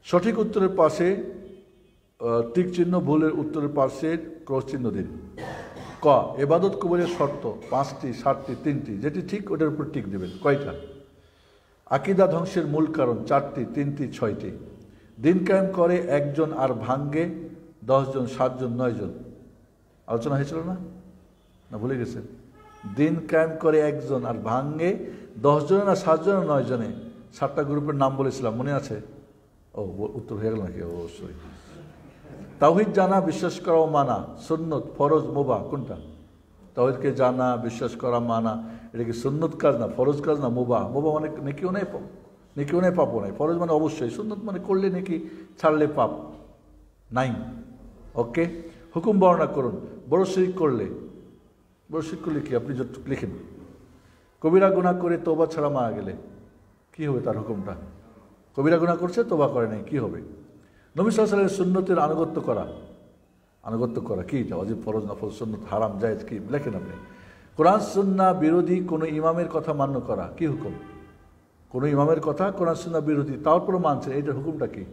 A: সঠিক উত্তরের পাশে টিক চিহ্ন, ভুলের উত্তরের পাশে ক্রস চিহ্ন দিন। ক, ইবাদত কবুলের শর্ত 5টি, 7টি, 3টি, যেটি ঠিক ওটার উপর টিক দেবেন। কয়টা? আকীদা ধ্বংসের মূল কারণ 4টি, 3টি, 6টি। দিন কায়েম করে 1 জন আর ভাঙ্গে 10 জন, 7 জন, 9 জন। আলোচনা হয়েছিল না, না ভুলে গেছেন? দিন কায়েম করে 1 জন আর ভাঙ্গে 10 জনে না 7 জনে, 9 জনে। 7টা গ্রুপের নাম বলেছিলাম, মনে আছে? ও উত্তর হয়ে গেল নাকি? অবশ্যই। তাওহীদ জানা, বিশ্বাস করা ও মানা, সুন্নত, ফরজ, মুবাহ কোনটা? তাওহীদকে জানা, বিশ্বাস করা, মানা, এটা কি সুন্নত কাজ না ফরজ কাজ না মুবাহ? মুবাহ মানে নেকিও নেই, নেকিও নেই, পাপও নেই। ফরজ মানে অবশ্যই, সুন্নত মানে করলে নেকি, ছাড়লে পাপ নাই। ওকে, হুকুম বর্ণনা করুন। বড় শিরক করলে, বড় শিরক করলে কি, আপনি যত লিখেন। কবিরা গুনাহ করে তওবা ছাড়া মারা গেলে কি হবে তার হুকুমটা? কবিরা গুনাহ করছে, তওবা করে নাই, কি হবে? নবী সাল্লাল্লাহু আলাইহি ওয়াসাল্লামের সুন্নতের আনুগত্য করা, আনুগত্য করা কি, এটা ওয়াজিব, ফরজ, নফল, সুন্নত, হারাম, জায়েজ, কি লেখেন আপনি। কোরআন সুন্নাহ বিরোধী কোনো ইমামের কথা মান্য করা, কি হুকুম? কোনো ইমামের কথা কোরআন সুন্নাহ বিরোধী, তারপর মানছেন, এইটার হুকুমটা কি?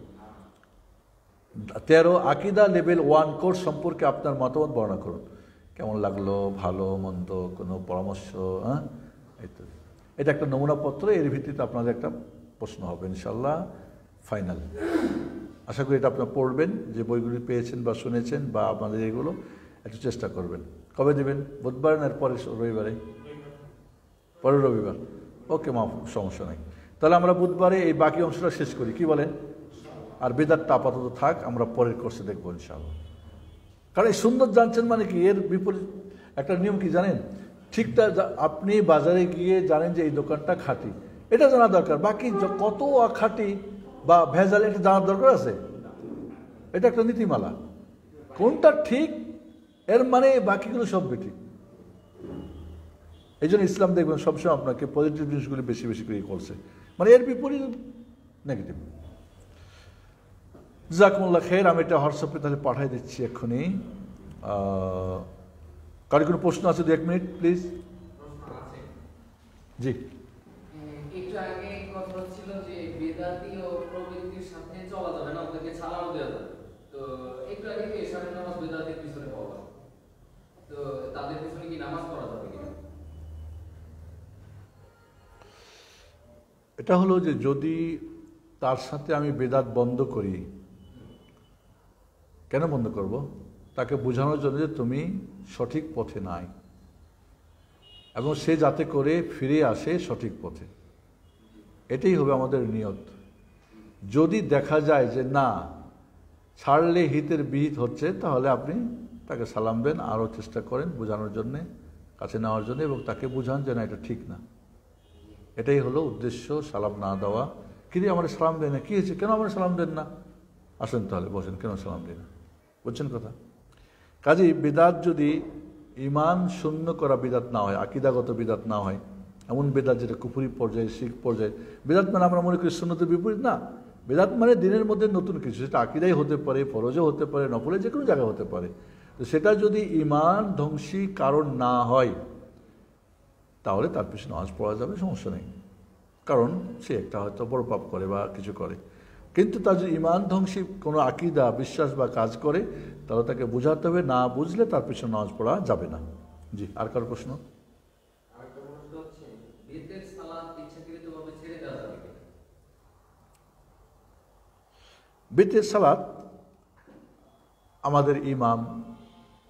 A: 13, আকীদা লেভেল 1 কোর্স সম্পর্কে আপনার মতামত বর্ণনা করুন। কেমন লাগলো, ভালো মন্দ, কোনো পরামর্শ, হ্যাঁ, ইত্যাদি। এটা একটা নমুনাপত্র, এর ভিত্তিতে আপনাদের একটা প্রশ্ন হবে ইনশাল্লাহ, ফাইনাল। আশা করি এটা আপনারা পড়বেন, যে বইগুলি পেয়েছেন বা শুনেছেন, বা আপনাদের এগুলো একটু চেষ্টা করবেন। কবে দেবেন? বুধবার না এর পরে রবিবারে? পরের রবিবার। ওকে, সমস্যা নেই। তাহলে আমরা বুধবারে এই বাকি অংশটা শেষ করি, কি বলেন? আর বেদাতটা আপাতত থাক, আমরা পরের কোর্সে দেখবো ইনশাআল্লাহ। কারণ এই সুন্নত জানছেন মানে কি, এর বিপরীত একটা নিয়ম কি জানেন? ঠিকটা আপনি বাজারে গিয়ে জানেন যে এই দোকানটা খাঁটি, এটা জানা দরকার। বাকি কত খাঁটি বা ভেজাল, এটা জানার দরকার আছে? এটা একটা নীতিমালা, কোনটা ঠিক এর মানে বাকিগুলো সব বেঠিক। এই জন্য ইসলাম দেখবেন সবসময় আপনাকে পজিটিভ জিনিসগুলি বেশি বেশি করে করছে, মানে এর বিপরীত নেগেটিভ। জাযাকুমুল্লাহ খাইর। আমি এটা হোয়াটসঅ্যাপে তাহলে পাঠিয়ে দিচ্ছি এক্ষুনি। কারো কোনো প্রশ্ন আছে? 1 মিনিট প্লিজ। জি,
B: একটু আগে কথা হচ্ছিল যে বেদাতি ও প্রবৃত্তির সাথে চলা যাবে না, ওদেরকে ছাড়াও দেওয়া যাবে। তো একটু আগে কি এশারের নামাজ বেদাতির পিছনে পড়া, তো তাদের পিছনে কি নামাজ পড়া যাবে কিনা?
A: এটা হলো যে যদি তার সাথে আমি বেদাত বন্ধ করি, কেন বন্ধ করব? তাকে বোঝানোর জন্য যে তুমি সঠিক পথে নাই, এবং সে যাতে করে ফিরে আসে সঠিক পথে, এটাই হবে আমাদের নিয়ত। যদি দেখা যায় যে না, ছাড়লে হিতের বিহিত হচ্ছে, তাহলে আপনি তাকে সালাম দেন, আরও চেষ্টা করেন বোঝানোর জন্যে, কাছে নেওয়ার জন্য, এবং তাকে বুঝান যে না, এটা ঠিক না। এটাই হলো উদ্দেশ্য, সালাম না দেওয়া। কিন্তু আমার সালাম দেয় না, কী হয়েছে, কেন আমার সালাম দেন না? আসেন তাহলে বসেন, কেন সালাম দেয় না? বুঝছেন কথা? কাজেই বেদাত যদি ইমান শূন্য করা বিদাত না হয়, আকীদাগত বিদাত না হয়, এমন বেদাত যেটা কুফরি পর্যায়ে, শিরক পর্যায়ে, বেদাত মানে আমরা মনে করি সুন্নতের বিপরীত না। বেদাত মানে দিনের মধ্যে নতুন কিছু, সেটা আকীদাই হতে পারে, ফরজও হতে পারে, নফলে যে কোনো জায়গায় হতে পারে। তো সেটা যদি ইমান ধ্বংসী কারণ না হয়, তাহলে তার পিছনে নামাজ পড়া যাবে, সমস্যা নেই। কারণ সে একটা হয়তো বড় পাপ করে বা কিছু করে, কিন্তু তার যদি ইমান ধ্বংসী কোনো আকীদা, বিশ্বাস বা কাজ করে, তাহলে তাকে বোঝাতে হবে, না বুঝলে তার পিছনে নামাজ পড়া যাবে না। জি, আর কারো প্রশ্ন? বেতের সালাত আমাদের ইমাম,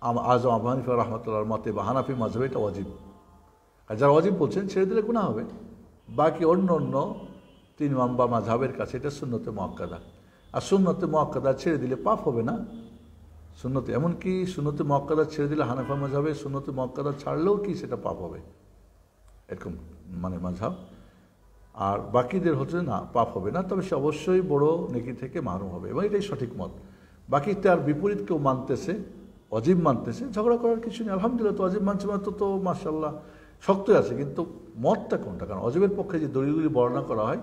A: আজম আবু হানিফা রহমতুল্লাহর মতে বা হানাফি মাযহাবে এটা ওয়াজিব। আর যারা ওয়াজিব বলছেন ছেড়ে দিলে গুনাহ হবে। বাকি অন্য অন্য 3 ইমাম বা মাযহাবের কাছে এটা সুন্নতে মুআক্কাদা। আর সুন্নতে মুআক্কাদা ছেড়ে দিলে পাপ হবে না। সুন্নতে এমনকি সুন্নতে মুআক্কাদা ছেড়ে দিলে হানাফি মাযহাবে সুন্নতে মুআক্কাদা ছাড়লেও কি সেটা পাপ হবে, এরকম মানে মাযহাব। আর বাকিদের হচ্ছে না, পাপ হবে না, তবে সে অবশ্যই বড় নেকি থেকে মাহরুম হবে, এবং এটাই সঠিক মত। বাকি তার বিপরীত কেউ মানতেছে, অজিব মানতেছে, ঝগড়া করার কিছু নেই। আলহামদুলিল্লাহ, তো অজিব মানছে মানে তো মাশাআল্লাহ শক্তই আছে, কিন্তু মতটা কোনটা? কারণ অজিবের পক্ষে যে দলিলগুলি বর্ণনা করা হয়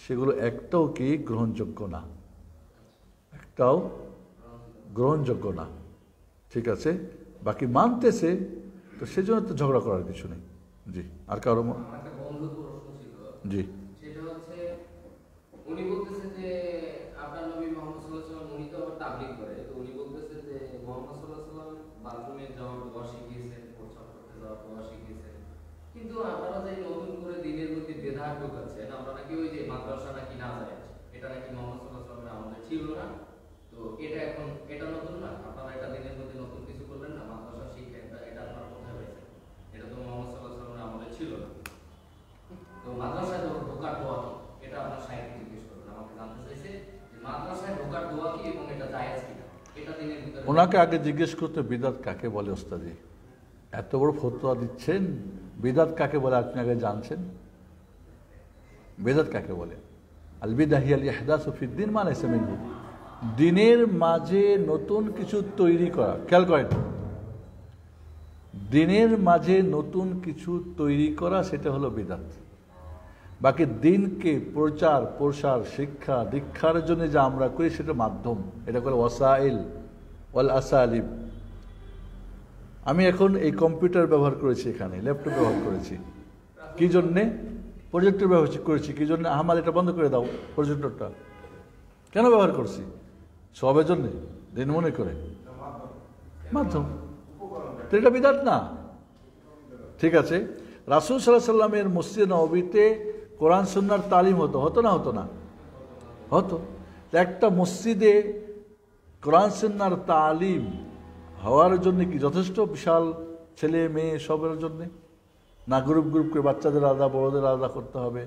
A: সেগুলো একটাও কি গ্রহণযোগ্য না, একটাও গ্রহণযোগ্য না। ঠিক আছে, বাকি মানতেছে, তো সেজন্য তো ঝগড়া করার কিছু নেই। জি, আর কারো
B: আমার একটা বন্ধুর প্রশ্ন ছিল,
A: জি
B: সেটা হচ্ছে উনি বলতেছে যে আপনার নবী মুহাম্মদ সাল্লাল্লাহু আলাইহি ওয়াসাল্লাম উনি তো আবার তাবলীগ করে, তো উনি বলতেছে যে মুহাম্মদ সাল্লাল্লাহু আলাইহি ওয়াসাল্লাম বাথরুমে যাওয়ার দোয়া শিখিয়েছেন, প্রস্রাব করতে যাওয়ার দোয়া শিখিয়েছেন, কিন্তু আপনারা যে নতুন করে দিনের মধ্যে বিদআত ঢোকাচ্ছেন, আমরা নাকি ওই যে মাদ্রাসা নাকি না যায়, এটা নাকি মুহাম্মদ সাল্লাল্লাহু আলাইহি ওয়াসাল্লামের আমলে ছিল না, তো এটা এখন এটা নতুন না, আপনারা এটা দিনের মধ্যে নতুন কিছু করলেন না, মাদ্রাসা শিক্ষা এটা আপনারা কোথায় পাইছেন? এটা তো মুহাম্মদ সাল্লাল্লাহু আলাইহি ওয়াসাল্লামের আমলে ছিল না। তো মাদ্রাসায় ঢোকার দোয়া কি, এটা আপনার সাহেবকে জিজ্ঞেস করবেন। আমাকে জানতে চাইছে যে মাদ্রাসায় ঢোকার দোয়া কি এবং এটা জায়েজ কিনা, এটা দিনের ভিতরে।
A: ওনাকে আগে জিজ্ঞেস করতে বিদাত কাকে বলে। ওস্তাদি এত বড় ফতোয়া দিচ্ছেন, বিদাত কাকে বলে আপনি আগে জানছেন? বিদাত কাকে বলে? আল বিদআহ হিয়া আল ইহদাসু ফিদ-দীন মা লাইসা মিনহু। দিনের মাঝে নতুন কিছু তৈরি করা। খেয়াল করেন, দিনের মাঝে নতুন কিছু তৈরি করা সেটা হলো বিদআত। বাকি দিনকে প্রচার প্রসার শিক্ষা দীক্ষার জন্য যা আমরা করি সেটা মাধ্যম, এটা করে ওয়াসাইল ওয়াল আসালিব। আমি এখন এই কম্পিউটার ব্যবহার করেছি, এখানে ল্যাপটপ ব্যবহার করেছি, কি জন্যে? প্রজেক্টর ব্যবহার করেছি, কি জন্য? আমার এটা বন্ধ করে দাও প্রজেক্টরটা। কেন ব্যবহার করছি? সবের জন্যে, দিন মনে করে, মাধ্যম। তো এটা বিদআত না। ঠিক আছে, রাসূল সাল্লাল্লাহু আলাইহি সাল্লামের মসজিদে নববীতে কোরআন সুন্নাহর তালিম হতো না? হতো না? হতো। একটা মসজিদে কোরআন সুন্নাহর তালিম হওয়ার জন্য কি যথেষ্ট বিশাল ছেলে মেয়ে সবের জন্যে? না গ্রুপ গ্রুপ করে বাচ্চাদের আলাদা বড়দের আলাদা করতে হবে?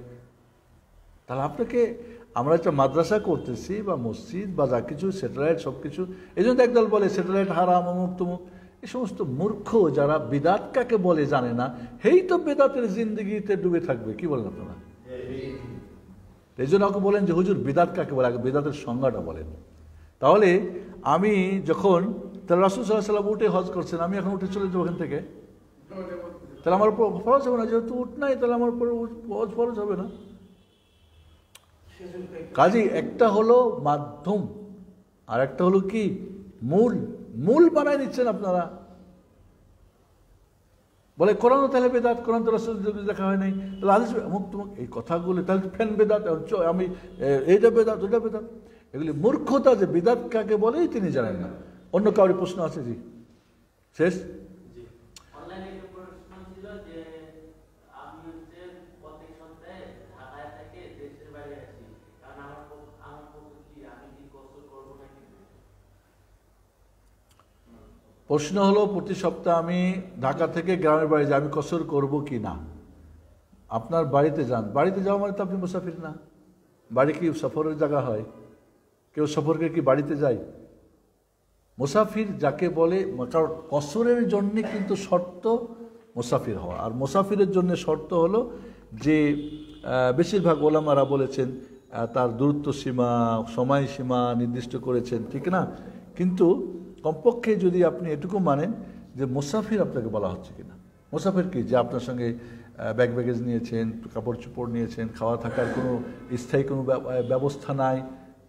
A: তাহলে আপনাকে আমরা একটা মাদ্রাসা করতেছি বা মসজিদ বা যা কিছু স্যাটেলাইট সব কিছু, এই জন্য একদল বলে স্যাটেলাইট হারাম, অমুক তমুক। এই সমস্ত মূর্খ যারা বিদআত কাকে বলে জানে না, সেই তো বেদাতের জিন্দগিতে ডুবে থাকবে। কি বলেন আপনারা? এই জন্য আমাকে বলেন যে হুজুর বিদআত কাকে বলে, আগে বিদআতের সংজ্ঞাটা বলেন। তাহলে আমি যখন, তাহলে রাসূল সাল্লাল্লাহু আলাইহি ওয়াসাল্লাম উঠে হজ করছেন, আমি এখন উঠে চলে যাবো ওখান থেকে, তাহলে আমার উপর ফরজ হবে না? যেহেতু উঠ নাই, তাহলে আমার উপর হজ ফরজ হবে না। কাজে একটা হলো মাধ্যম আর একটা হলো কি মূল। মূল বানায় নিচ্ছেন আপনারা। বলে কোরআন তাহলে বেদাত, কোরআন তো রাসূল দেখা হয় নাই, তাহলে হাদিস অমুক তমুক, এই কথাগুলো তাহলে ফ্যান বেদাত, আমি এইটা বেদাত ওটা বেদাত। এগুলি মূর্খতা। যে বিদআত কাকে বলেই তিনি জানেন না। অন্য কাউরি প্রশ্ন আছে? জি, শেষ। প্রশ্ন হলো প্রতি সপ্তাহে আমি ঢাকা থেকে গ্রামের বাড়ি যাই, আমি কসর করব কি না? আপনার বাড়িতে যান, বাড়িতে যাওয়া মানে তো আপনি মুসাফির না। বাড়ি কি সফরের জায়গা হয়? কেউ সফরকে কি বাড়িতে যায়? মুসাফির যাকে বলে, কারণ কসরের জন্যে কিন্তু শর্ত মুসাফির হওয়া, আর মুসাফিরের জন্য শর্ত হলো যে বেশিরভাগ ওলামারা বলেছেন তার দূরত্ব সীমা, সময় সীমা নির্দিষ্ট করেছেন, ঠিক না? কিন্তু কমপক্ষে যদি আপনি এটুকু মানেন যে মুসাফির আপনাকে বলা হচ্ছে কিনা। মুসাফির কি? যে আপনার সঙ্গে ব্যাগ ব্যাগেজ নিয়েছেন, কাপড় চোপড় নিয়েছেন, খাওয়া থাকার কোনো স্থায়ী কোনো ব্যবস্থা নাই,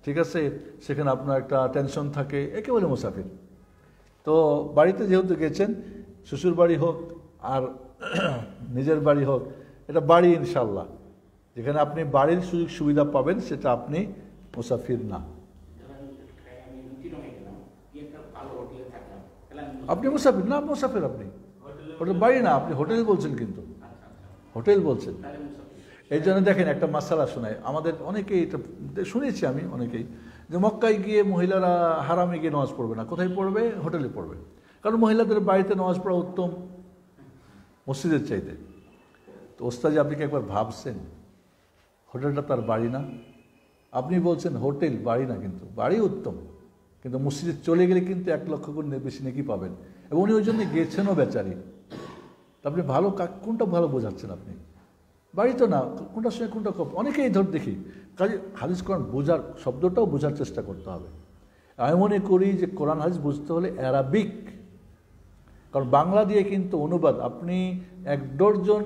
A: ঠিক আছে, সেখানে আপনার একটা টেনশন থাকে, একে বলে মুসাফির। তো বাড়িতে যেহেতু গেছেন, শ্বশুর বাড়ি হোক আর নিজের বাড়ি হোক, এটা বাড়ি ইনশাল্লাহ। যেখানে আপনি বাড়ির সুযোগ সুবিধা পাবেন সেটা আপনি মুসাফির না। আপনি মুসাফির না, মুসাফির আপনি। ওটা বাড়ি না, আপনি হোটেল বলছেন, কিন্তু হোটেল বলছেন। এই জন্য দেখেন একটা মাসালা শোনায় আমাদের অনেকেই, এটা শুনেছি আমি অনেকেই, যে মক্কায় গিয়ে মহিলারা হারামে গিয়ে নামাজ পড়বে না, কোথায় পড়বে? হোটেলে পড়বে। কারণ মহিলাদের বাড়িতে নামাজ পড়া উত্তম মসজিদের চাইতে। তো ওস্তাজি আপনি কি একবার ভাবছেন হোটেলটা তার বাড়ি না? আপনি বলছেন হোটেল বাড়ি না, কিন্তু বাড়ি উত্তম, কিন্তু মসজিদে চলে গেলে কিন্তু 1 লক্ষ গুণ বেশি নাকি পাবেন, এবং উনি ওই জন্য গেছেনও বেচারি। তা আপনি ভালো কোনটা ভালো বোঝাচ্ছেন আপনি? বাড়ি তো না, কোনটার সঙ্গে কোনটা অনেকেই ধর দেখি। কাজে হাদিস কোরআন বোঝার শব্দটাও বোঝার চেষ্টা করতে হবে। আমি মনে করি যে কোরআন হাদিস বুঝতে হলে অ্যারাবিক, কারণ বাংলা দিয়ে কিন্তু অনুবাদ, আপনি 1 ডজন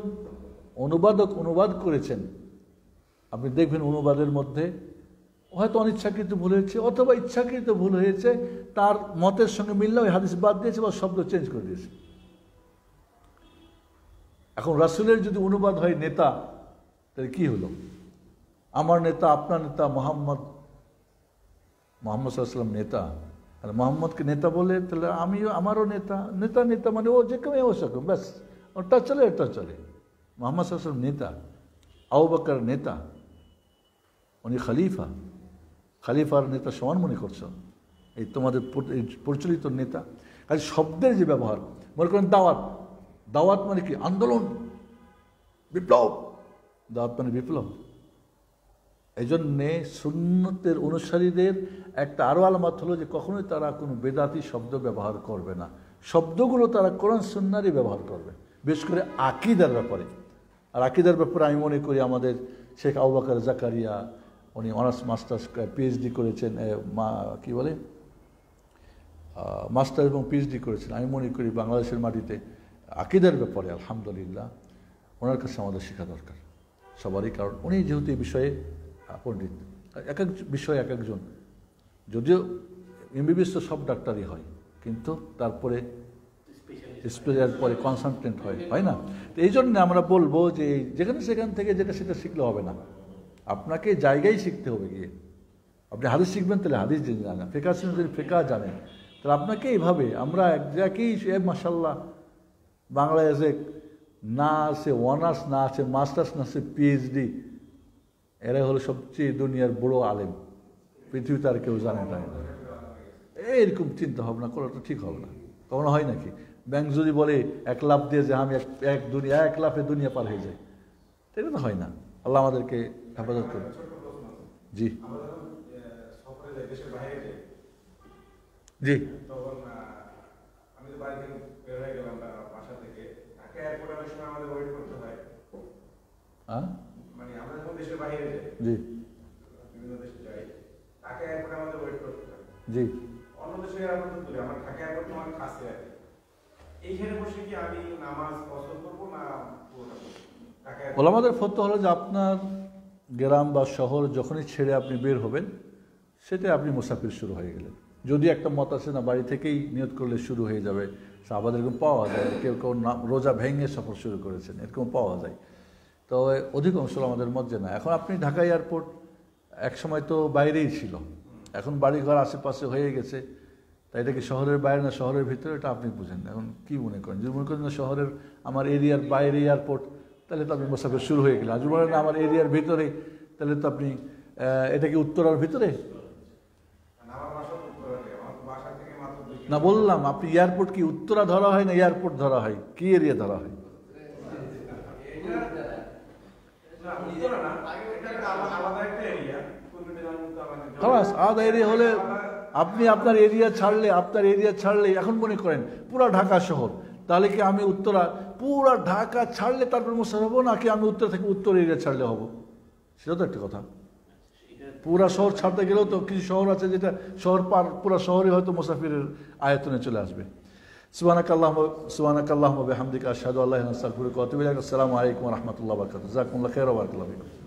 A: অনুবাদক অনুবাদ করেছেন, আপনি দেখবেন অনুবাদের মধ্যে হয়তো অনিচ্ছাকৃত ভুল হয়েছে অথবা ইচ্ছাকৃত ভুল হয়েছে, তার মতের সঙ্গে মিললে ওই হাদিস বাদ দিয়েছে বা শব্দ চেঞ্জ করে দিয়েছে। এখন রাসূলের যদি অনুবাদ হয় নেতা, তাহলে কি হলো? আমার নেতা, আপনার নেতা, মোহাম্মদ সাল্লাল্লাহু আলাইহি ওয়াসাল্লাম নেতা, আর মোহাম্মদকে নেতা বলে তাহলে আমারও নেতা। নেতা নেতা মানে ও যে কেউ ও সকম, ব্যাস ওটা চলে এটা চলে। মোহাম্মদ সাল্লাল্লাহু আলাইহি ওয়াসাল্লাম নেতা, আবু বকর নেতা, উনি খলিফা, খলিফার নেতা সমান মনে করছো? এই তোমাদের প্রচলিত নেতা। কাজে শব্দের যে ব্যবহার, মনে করেন দাওয়াত, দাওয়াত মানে কি? আন্দোলন, বিপ্লব, দাওয়াত মানে বিপ্লব। এই জন্যে সুন্নতের অনুসারীদের একটা আরও আলামত হলো যে কখনোই তারা কোনো বেদাতি শব্দ ব্যবহার করবে না, শব্দগুলো তারা কোরআন সুন্নাহরই ব্যবহার করবে, বিশেষ করে আকীদার ব্যাপারে। আর আকীদার ব্যাপারে আমি মনে করি আমাদের শেখ আবু বকর জাকারিয়া, উনি অনার্স মাস্টার্স পিএইচডি করেছেন, কি বলে মাস্টার এবং পিএইচডি করেছেন। আমি মনে করি বাংলাদেশের মাটিতে আকীদার ব্যাপারে আলহামদুলিল্লাহ ওনার কাছে আমাদের শেখা দরকার সবারই, কারণ উনি যেহেতু এই বিষয়ে পণ্ডিত। এক এক বিষয়ে এক একজন, যদিও এমবিবিএস তো সব ডাক্তারই হয়, কিন্তু তারপরে স্পেশাল পরে কনসালটেন্ট হয় না? তো এই জন্য আমরা বলবো যে যেখানে সেখান থেকে যেটা সেটা শিখলে হবে না, আপনাকে জায়গায় শিখতে হবে গিয়ে। আপনি হাদিস শিখবেন তাহলে হাদিস জেনে জানেন, ফিকহ শিখবেন যদি ফিকহ জানেন, তাহলে আপনাকে এইভাবে আমরা এক জায়গায় মাশাআল্লাহ বাংলাদেশে না আছে অনার্স, না আছে মাস্টার্স, না আছে পিএইচডি, এরা হলো সবচেয়ে দুনিয়ার বড় আলেম, পৃথিবীতে আর কেউ জানে না। এইরকম চিন্তা ভাবনা করা তো ঠিক হবে না, কখনো হয় নাকি? ব্যাংক যদি বলে 1 লাফ দিয়ে যে আমি 1 লাফে দুনিয়া পার হয়ে যাই, এটা তো হয় না। আল্লাহ আমাদেরকে হেফাজত করুন। জি জি হ্যাঁ জি জি ওলামাদের ফতোয়া হলো যে আপনার গ্রাম বা শহর যখনই ছেড়ে আপনি বের হবেন, সেটা আপনি মুসাফির শুরু হয়ে গেলেন। যদি একটা মত আছে না বাড়ি থেকেই নিয়ত করলে শুরু হয়ে যাবে, সাহাবাদের এরকম পাওয়া যায়, কেউ কেউ রোজা ভেঙে সফর শুরু করেছেন, এরকম পাওয়া যায়। তো অধিকাংশ আমাদের মত যে না। এখন আপনি ঢাকা এয়ারপোর্ট একসময় তো বাইরেই ছিল, এখন বাড়িঘর আশেপাশে হয়ে গেছে, তাই এটা কি শহরের বাইরে না শহরের ভিতরে, এটা আপনি বুঝেন। এখন কি মনে করেন? যদি মনে করেন না শহরের আমার এরিয়ার বাইরে এয়ারপোর্ট, তাহলে তো আপনি মুসাফির শুরু হয়ে গেলেন। আর যদি বলেন আমার এরিয়ার ভিতরে, তাহলে তো আপনি এটা কি উত্তরার ভিতরে না? বললাম আপনি এয়ারপোর্ট কি উত্তরা ধরা হয় না এয়ারপোর্ট ধরা হয়, কি এরিয়া ধরা হয়? আলাদা এরিয়া হলে আপনি আপনার এরিয়া ছাড়লে এখন মনে করেন পুরা ঢাকা শহর, তাহলে কি আমি উত্তরা পুরা ঢাকা ছাড়লে তারপর মুসাফির হবো, নাকি আমি উত্তর থেকে উত্তর এরিয়া ছাড়লে হবো? সেটা তো একটা কথা। পুরা শহর ছাড়তে গেলেও তো কিছু শহর আছে যেটা শহর পার পুরা শহরে হয়তো মুসাফিরের আয়তনে চলে আসবে। সুবহানাকাল্লাহুম্মা ওয়া বিহামদিকা আশহাদু আল্লা ইলাহা ইল্লা আনতা আস্তাগফিরুকা ওয়া আতুবু ইলাইক। আসসালামু আলাইকুম ওয়া রাহমাতুল্লাহি ওয়া বারাকাতুহু। জাযাকুমুল্লাহু খাইরান ওয়া বারাকাল্লাহু ফিকুম।